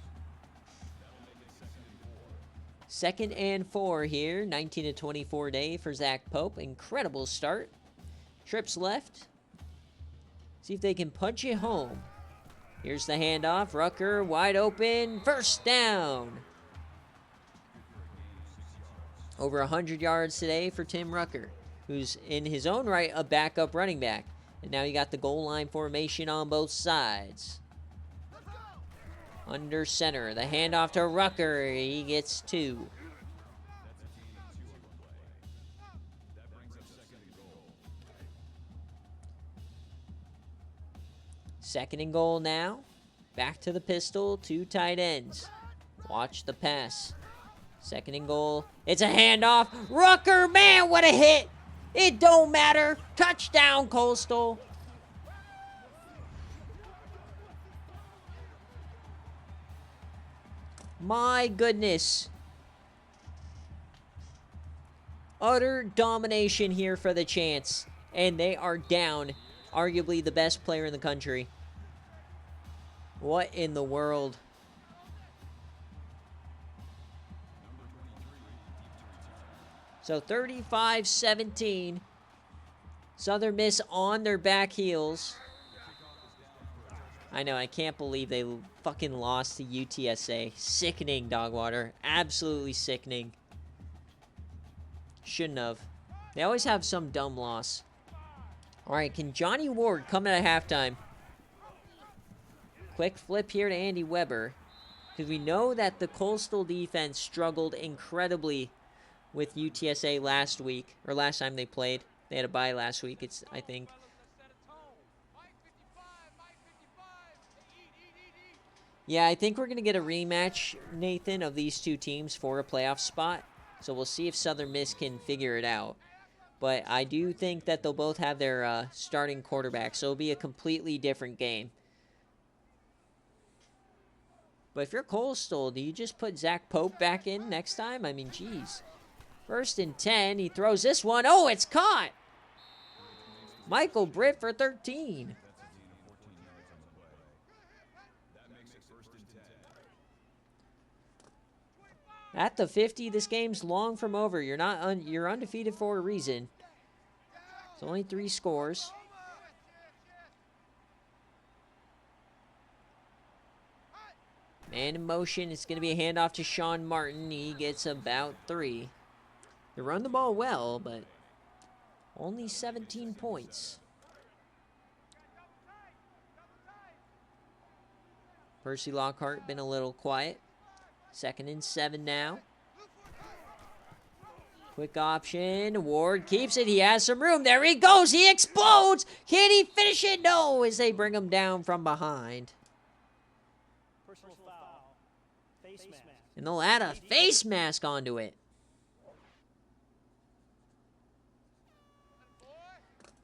2nd and 4 here. 19-24 day for Zach Pope. Incredible start. Trips left. See if they can punch it home. Here's the handoff. Rucker wide open. First down. Over 100 yards today for Tim Rucker, who's in his own right a backup running back. And now you got the goal line formation on both sides. Under center. The handoff to Rucker. He gets 2. Second and goal now. Back to the pistol. 2 tight ends. Watch the pass. 2nd and goal. It's a handoff. Rucker, man, what a hit. It don't matter. Touchdown, Coastal. My goodness. Utter domination here for the Chants. And they are down arguably the best player in the country. What in the world? So 35-17. Southern Miss on their back heels. I know, I can't believe they fucking lost to UTSA. Sickening, Dogwater. Absolutely sickening. Shouldn't have. They always have some dumb loss. Alright, can Johnny Ward come at halftime? Quick flip here to Andy Weber. Because we know that the Coastal defense struggled incredibly with UTSA last week. Or last time they played. They had a bye last week, I think. Yeah, I think we're going to get a rematch, Nathan, of these two teams for a playoff spot. So we'll see if Southern Miss can figure it out. But I do think that they'll both have their starting quarterback. So it'll be a completely different game. But if you're Coastal, do you just put Zach Pope back in next time? I mean, geez. 1st and 10. He throws this one. Oh, it's caught. Michael Britt for 13. At the 50, this game's long from over. You're undefeated for a reason. It's only 3 scores. Man in motion. It's going to be a handoff to Sean Martin. He gets about 3. They run the ball well, but only 17 points. Percy Lockhart been a little quiet. 2nd and 7 now. Quick option. Ward keeps it. He has some room. There he goes. He explodes. Can he finish it? No, as they bring him down from behind. Personal foul. Face mask. And they'll add a face mask onto it.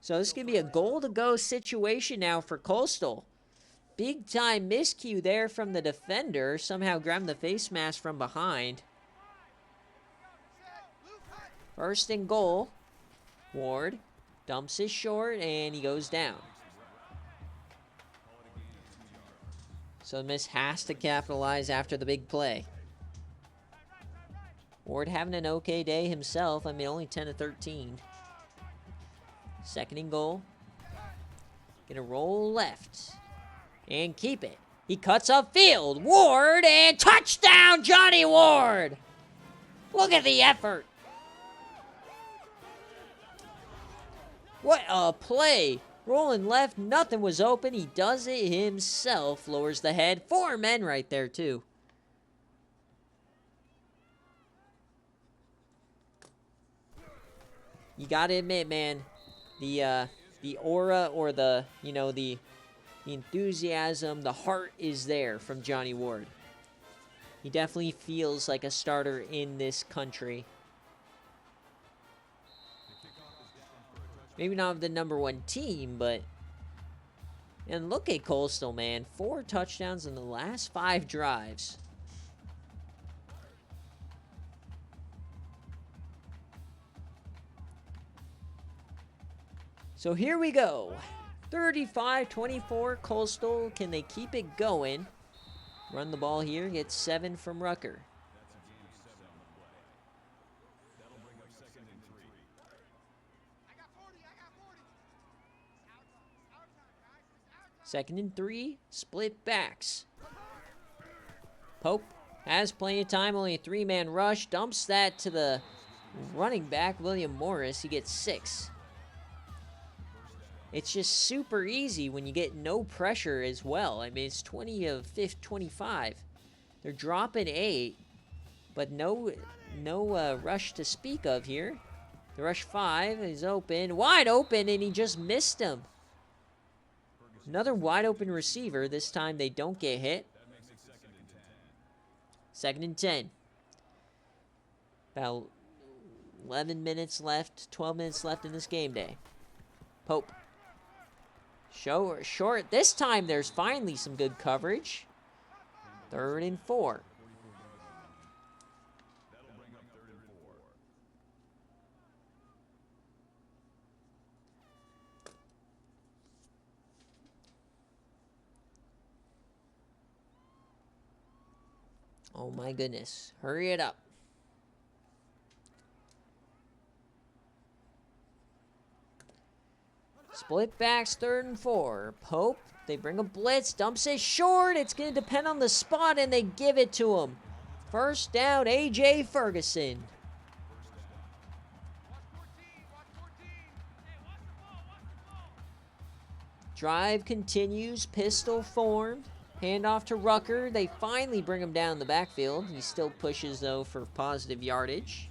So this is going to be a goal-to-go situation now for Coastal. Big-time miscue there from the defender. Somehow grabbed the face mask from behind. 1st and goal. Ward dumps it short, and he goes down. So Miss has to capitalize after the big play. Ward having an okay day himself. I mean, only 10 to 13. 2nd and goal. Gonna roll left. And keep it. He cuts upfield. Ward, and touchdown, Johnny Ward. Look at the effort. What a play. Rolling left, nothing was open. He does it himself. Lowers the head. 4 men right there, too. You gotta admit, man, the aura or the enthusiasm, the heart is there from Johnny Ward. He definitely feels like a starter in this country. Maybe not the #1 team, but... And look at Coastal, man. 4 touchdowns in the last 5 drives. So here we go. 35-24 Coastal. Can they keep it going? Run the ball here. Get 7 from Rucker. Second and 3. Split backs. Pope has plenty of time. Only a 3-man rush. Dumps that to the running back, William Morris. He gets 6. It's just super easy when you get no pressure as well. I mean, it's 20 of 25. They're dropping 8, but no rush to speak of here. The rush 5 is open, wide open, and he just missed him. Another wide open receiver. This time they don't get hit. Second and 10. About 11 minutes left, 12 minutes left in this game day. Pope. Short. This time there's finally some good coverage. Third and 4. Oh my goodness. Hurry it up. Split backs, 3rd and 4. Pope, they bring a blitz, dumps it short. It's going to depend on the spot, and they give it to him. First down, A.J. Ferguson. Drive continues, pistol formed. Handoff to Rucker. They finally bring him down the backfield. He still pushes, though, for positive yardage.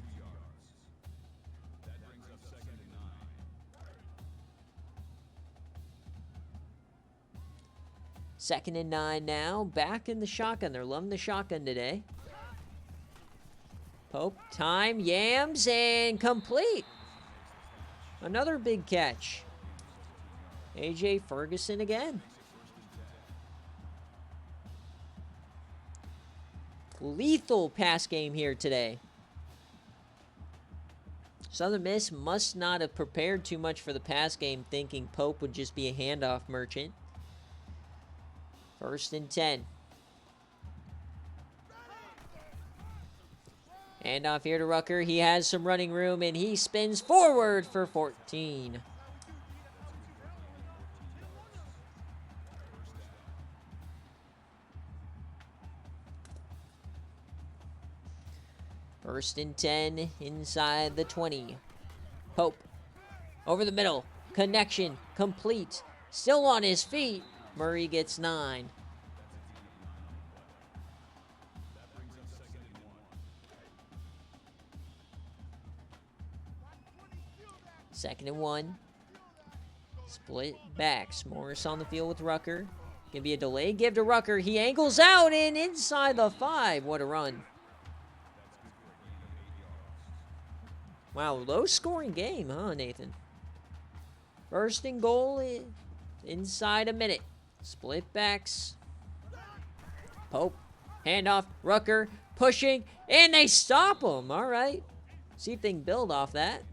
Second and 9 now. Back in the shotgun. They're loving the shotgun today. Pope, time, yams, and complete. Another big catch. A.J. Ferguson again. Lethal pass game here today. Southern Miss must not have prepared too much for the pass game, thinking Pope would just be a handoff merchant. First and 10. Handoff here to Rucker. He has some running room, and he spins forward for 14. First and 10 inside the 20. Pope over the middle. Connection complete. Still on his feet. Murray gets 9. Second and 1. Split backs. Morris on the field with Rucker. Gonna be a delay. Give to Rucker. He angles out and inside the 5. What a run. Wow, low-scoring game, huh, Nathan? First and goal inside a minute. Split backs. Pope. Handoff. Rucker. Pushing. And they stop him. All right. See if they can build off that.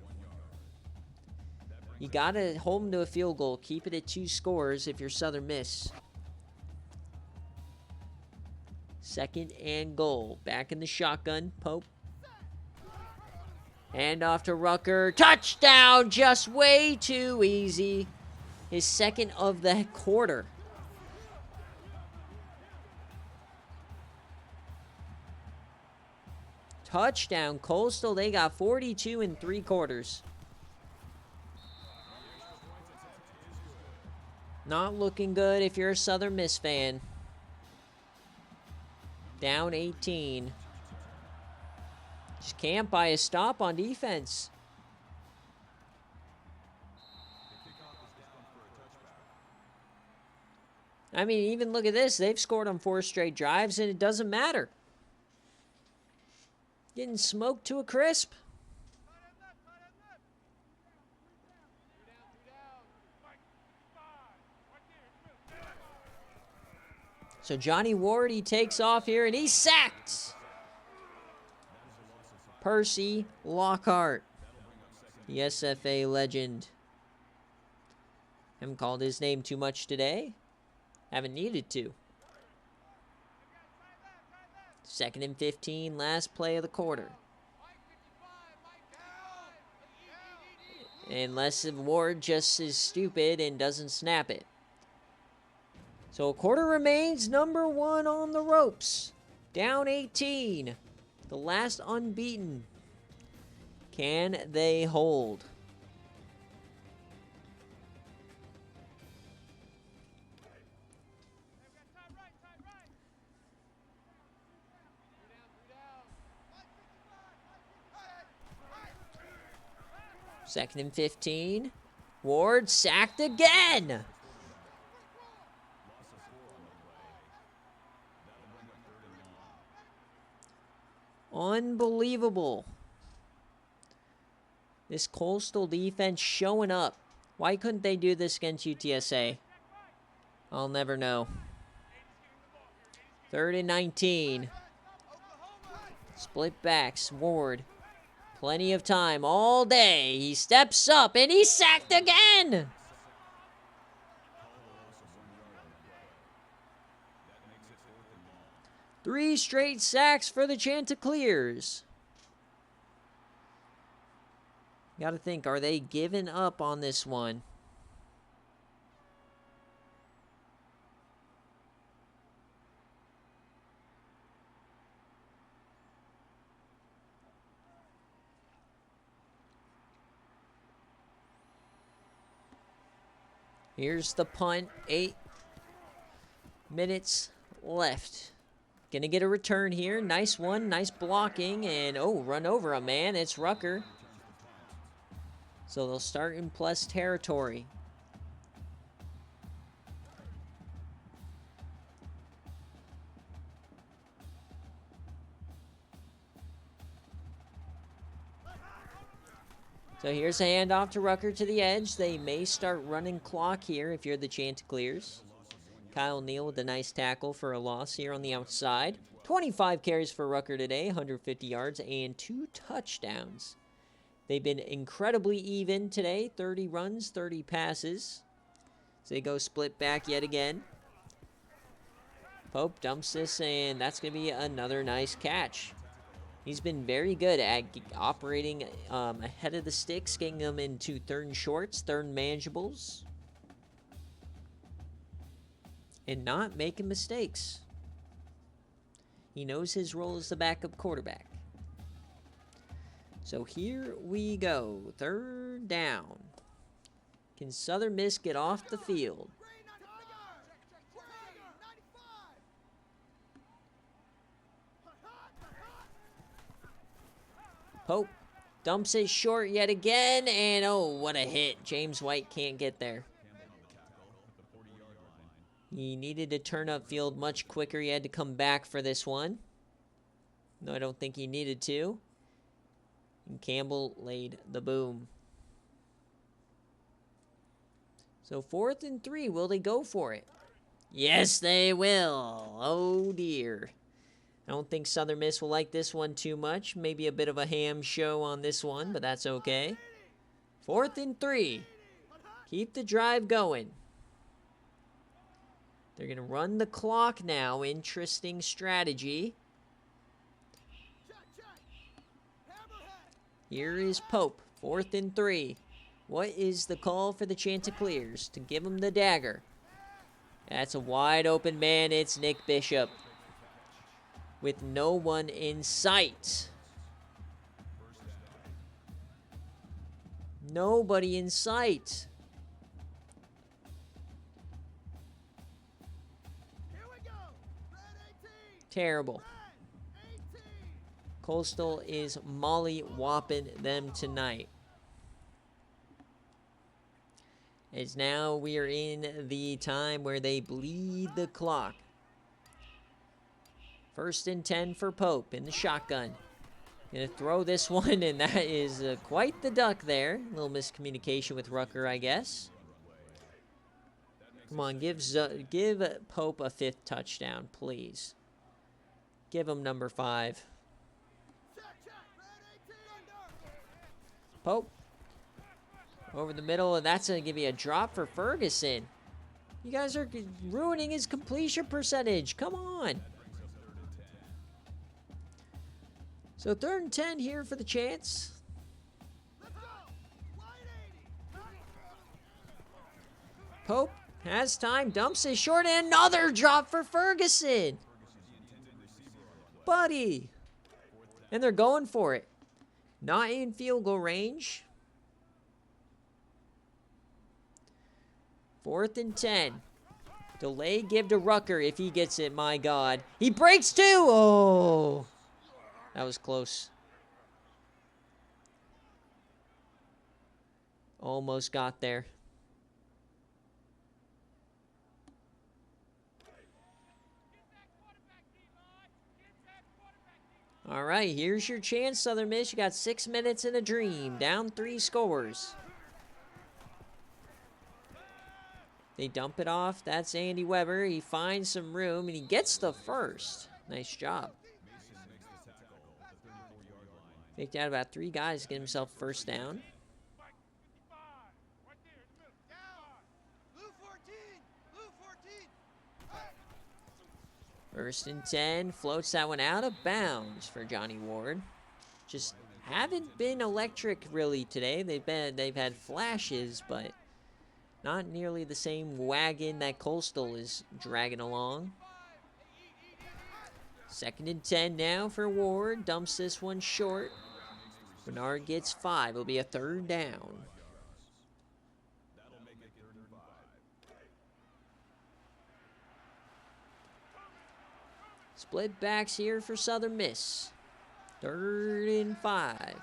You got to hold them to a field goal. Keep it at 2 scores if you're Southern Miss. Second and goal. Back in the shotgun. Pope. Handoff to Rucker. Touchdown! Just way too easy. His second of the quarter. Touchdown. Coastal, they got 42 in 3 quarters. Not looking good if you're a Southern Miss fan. Down 18. Just can't buy a stop on defense. I mean, even look at this. They've scored on 4 straight drives, and it doesn't matter. Getting smoked to a crisp. So Johnny Ward, he takes off here, and he's sacked. Percy Lockhart, the SFA legend. Haven't called his name too much today. Haven't needed to. 2nd and 15, last play of the quarter. Unless Ward just is stupid and doesn't snap it. So a quarter remains, number 1 on the ropes. Down 18. The last unbeaten. Can they hold? Second and 15. Ward sacked again. Unbelievable. This Coastal defense showing up. Why couldn't they do this against UTSA? I'll never know. 3rd and 19. Split backs. Ward. Plenty of time all day. He steps up and he's sacked again. Three straight sacks for the Chanticleers. Gotta think, are they giving up on this one? Here's the punt. 8 minutes left. Gonna get a return here. Nice one. Nice blocking. And, oh, run over a man. It's Rucker. So they'll start in plus territory. So here's a handoff to Rucker to the edge. They may start running clock here if you're the Chanticleers. Kyle Neal with a nice tackle for a loss here on the outside. 25 carries for Rucker today, 150 yards and 2 touchdowns. They've been incredibly even today. 30 runs, 30 passes. So they go split back yet again. Pope dumps this, and that's going to be another nice catch. He's been very good at operating ahead of the sticks, getting them into third and shorts, third and manageables, and not making mistakes. He knows his role as the backup quarterback. So here we go. 3rd down. Can Southern Miss get off the field? Pope dumps it short yet again, and oh, what a hit. James White can't get there. He needed to turn upfield much quicker. He had to come back for this one. No, I don't think he needed to. And Campbell laid the boom. So 4th and 3, will they go for it? Yes, they will. Oh, dear. I don't think Southern Miss will like this one too much. Maybe a bit of a ham show on this one, but that's okay. 4th and 3. Keep the drive going. They're going to run the clock now. Interesting strategy. Here is Pope. 4th and 3. What is the call for the Chanticleers? To give him the dagger. That's a wide open man. It's Nick Bishop. With no one in sight. Nobody in sight. Terrible. Coastal is molly-whopping them tonight. As now we are in the time where they bleed the clock. 1st and 10 for Pope in the shotgun. Gonna throw this one, and that is quite the duck there. A little miscommunication with Rucker, I guess. Come on, give Pope a 5th touchdown, please. Give him number 5. Pope. Over the middle, and that's going to give you a drop for Ferguson. You guys are ruining his completion percentage. Come on. So 3rd and 10 here for the chance. Pope has time, dumps it short, and another drop for Ferguson. Buddy. And they're going for it. Not in field goal range. 4th and 10. Delay, give to Rucker if he gets it, my God. He breaks 2. Oh, that was close. Almost got there. All right, here's your chance, Southern Miss. You got 6 minutes in a dream. Down 3 scores. They dump it off. That's Andy Weber. He finds some room, and he gets the first. Nice job. Faked out about 3 guys to get himself first down. First and 10, floats that one out of bounds for Johnny Ward. Just haven't been electric really today. They've had flashes, but not nearly the same wagon that Coastal is dragging along. 2nd and 10 now for Ward. Dumps this one short. Bernard gets 5. It'll be a 3rd down. Split backs here for Southern Miss. 3rd and 5.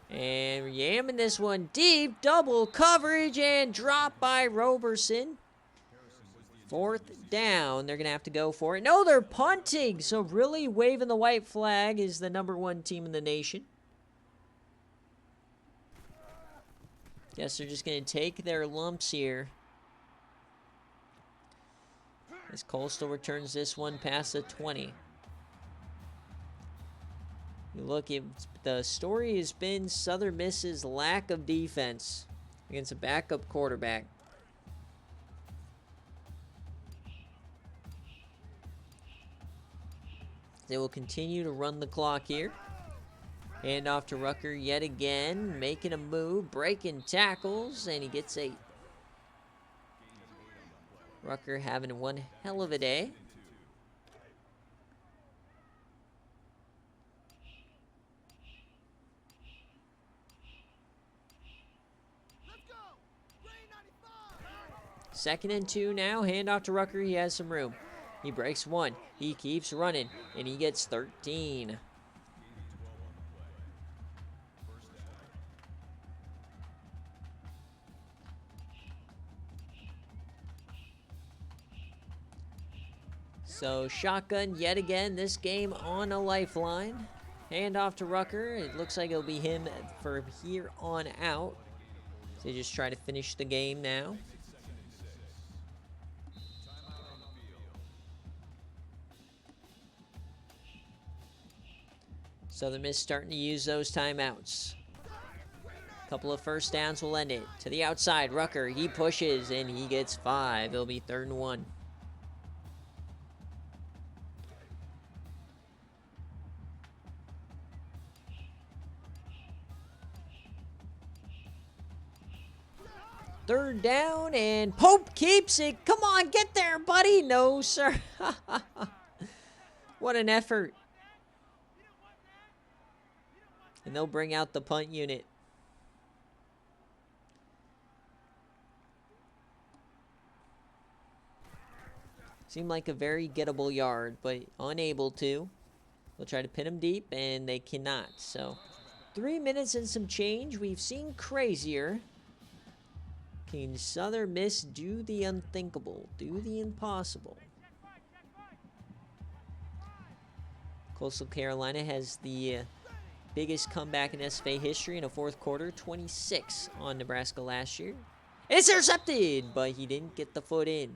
And yamming this one deep. Double coverage and drop by Roberson. 4th down. They're going to have to go for it. No, they're punting. So really waving the white flag is the #1 team in the nation. Guess they're just going to take their lumps here. As Coastal returns this one past the 20. You look, the story has been Southern Miss's lack of defense against a backup quarterback. They will continue to run the clock here. Hand off to Rucker yet again, making a move, breaking tackles, and he gets 8. Rucker having one hell of a day. Second and 2 now. Hand off to Rucker. He has some room. He breaks 1. He keeps running, and he gets 13. So shotgun yet again, this game on a lifeline. Hand off to Rucker. It looks like it'll be him from here on out. So they just try to finish the game now. Southern Miss starting to use those timeouts. A couple of first downs will end it. To the outside, Rucker, he pushes and he gets 5. It'll be 3rd and 1. Third down, and Pope keeps it. Come on, get there, buddy. No, sir. What an effort. And they'll bring out the punt unit. Seemed like a very gettable yard, but unable to. They'll try to pin him deep, and they cannot. So, 3 minutes and some change. We've seen crazier. Can Southern Miss do the unthinkable, do the impossible? Coastal Carolina has the biggest comeback in SFA history in a 4th quarter, 26 on Nebraska last year. It's intercepted, but he didn't get the foot in.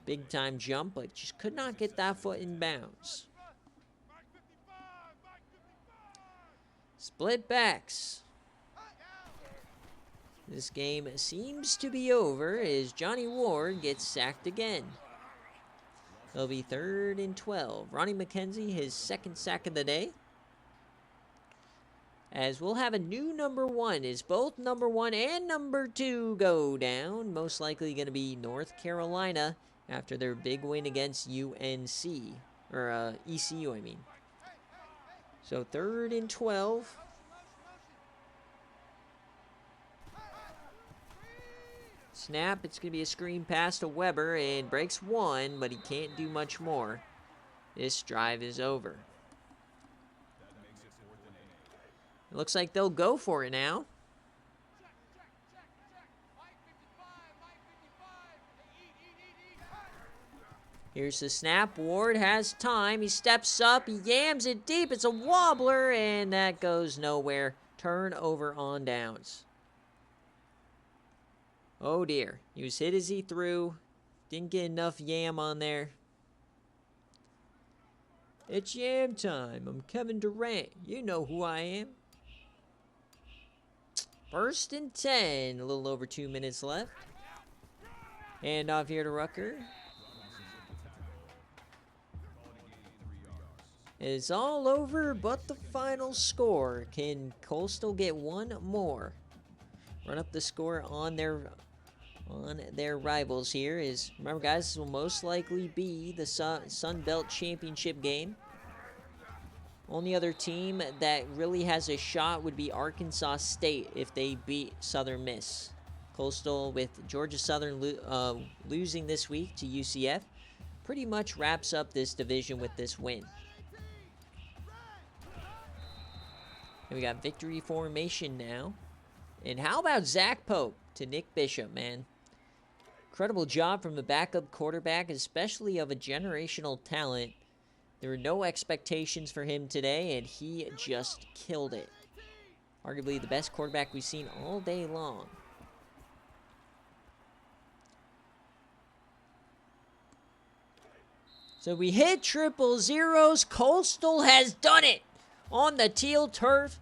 Big time jump, but just could not get that foot in bounds. Split backs. This game seems to be over as Johnny Ward gets sacked again. It'll be 3rd and 12. Ronnie McKenzie, his 2nd sack of the day. As we'll have a new number 1 as both number 1 and number 2 go down. Most likely going to be North Carolina after their big win against UNC. Or ECU, I mean. So 3rd and 12. Snap, it's going to be a screen pass to Weber and breaks 1, but he can't do much more. This drive is over. It looks like they'll go for it now. Here's the snap. Ward has time. He steps up. He yams it deep. It's a wobbler, and that goes nowhere. Turnover on downs. Oh, dear. He was hit as he threw. Didn't get enough yam on there. It's yam time. I'm Kevin Durant. You know who I am. 1st and 10. A little over 2 minutes left. Hand off here to Rucker. It's all over but the final score. Can Coastal get one more? Run up the score on their rivals here. Remember, guys, this will most likely be the Sun Belt Championship game. Only other team that really has a shot would be Arkansas State if they beat Southern Miss. Coastal, with Georgia Southern losing this week to UCF, pretty much wraps up this division with this win. And we got victory formation now. And how about Zach Pope to Nick Bishop, man? Incredible job from the backup quarterback, especially of a generational talent. There were no expectations for him today, and he just killed it. Arguably the best quarterback we've seen all day long. So we hit triple zeros. Coastal has done it on the teal turf.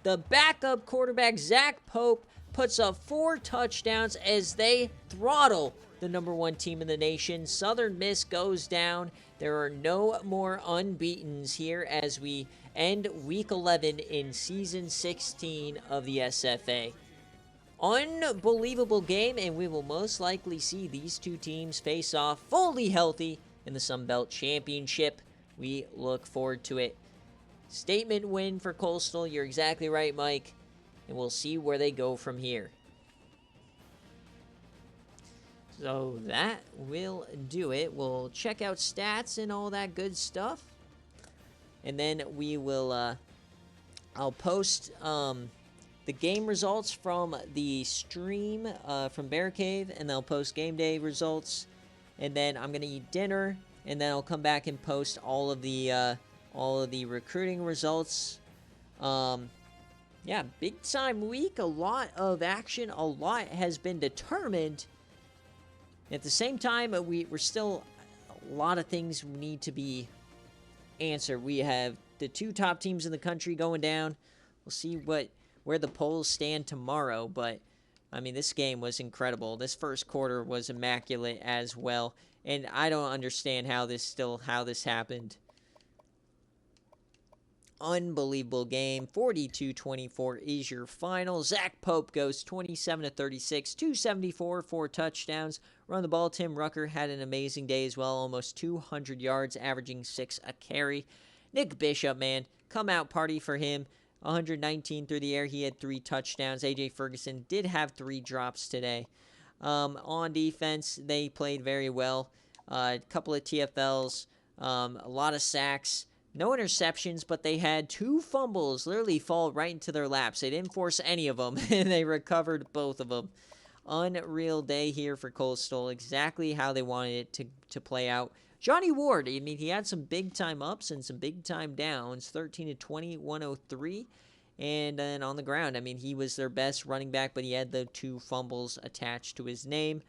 The backup quarterback, Zach Pope, puts up 4 touchdowns as they throttle the number 1 team in the nation. Southern Miss goes down. There are no more unbeatens here as we end Week 11 in Season 16 of the SFA. Unbelievable game, and we will most likely see these two teams face off fully healthy in the Sun Belt Championship. We look forward to it. Statement win for Coastal. You're exactly right, Mike. And we'll see where they go from here. So that will do it. We'll check out stats and all that good stuff. And then we will, I'll post the game results from the stream from BearCave, and I'll post game day results. And then I'm going to eat dinner, and then I'll come back and post all of the recruiting results. Yeah, big time week, a lot of action, a lot has been determined. At the same time, we're still, a lot of things need to be answered. We have the 2 top teams in the country going down. We'll see where the polls stand tomorrow, but I mean, this game was incredible. This first quarter was immaculate as well, and I don't understand how this happened. Unbelievable game. 42-24 is your final. Zach Pope goes 27-36, 274, 4 touchdowns. Run the ball. Tim Rucker had an amazing day as well, almost 200 yards, averaging 6 a carry. Nick Bishop, man, come out party for him. 119 through the air. He had 3 touchdowns. AJ Ferguson did have 3 drops today. On defense, they played very well. A couple of TFLs, a lot of sacks. No interceptions, but they had 2 fumbles literally fall right into their laps. They didn't force any of them, and they recovered both of them. Unreal day here for Coastal, exactly how they wanted it to play out. Johnny Ward, I mean, he had some big-time ups and some big-time downs, 13-20, 103. And then on the ground, I mean, he was their best running back, but he had the 2 fumbles attached to his name.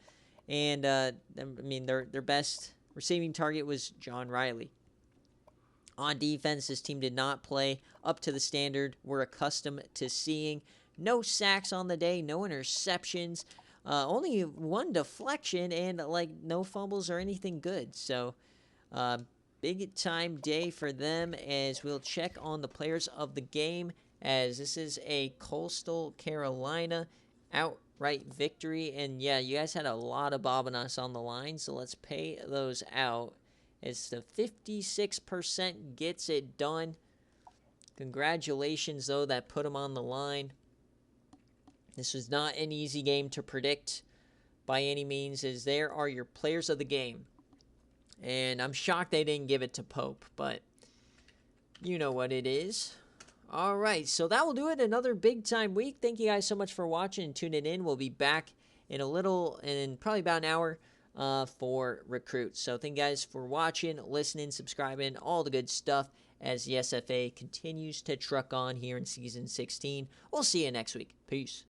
And, I mean, their best receiving target was John Riley. On defense, this team did not play up to the standard we're accustomed to seeing. No sacks on the day, no interceptions, only one deflection, and no fumbles or anything good. So, big time day for them, as we'll check on the players of the game, as this is a Coastal Carolina outright victory. And yeah, you guys had a lot of bobbing us on the line, so let's pay those out. As the 56% gets it done. Congratulations, though, that put them on the line. This was not an easy game to predict by any means, as there are your players of the game. And I'm shocked they didn't give it to Pope, but you know what it is. All right, so that will do it. Another big-time week. Thank you guys so much for watching and tuning in. We'll be back in probably about an hour for recruits. So thank you guys for watching, listening, subscribing, all the good stuff as the SFA continues to truck on here in Season 16. We'll see you next week. Peace.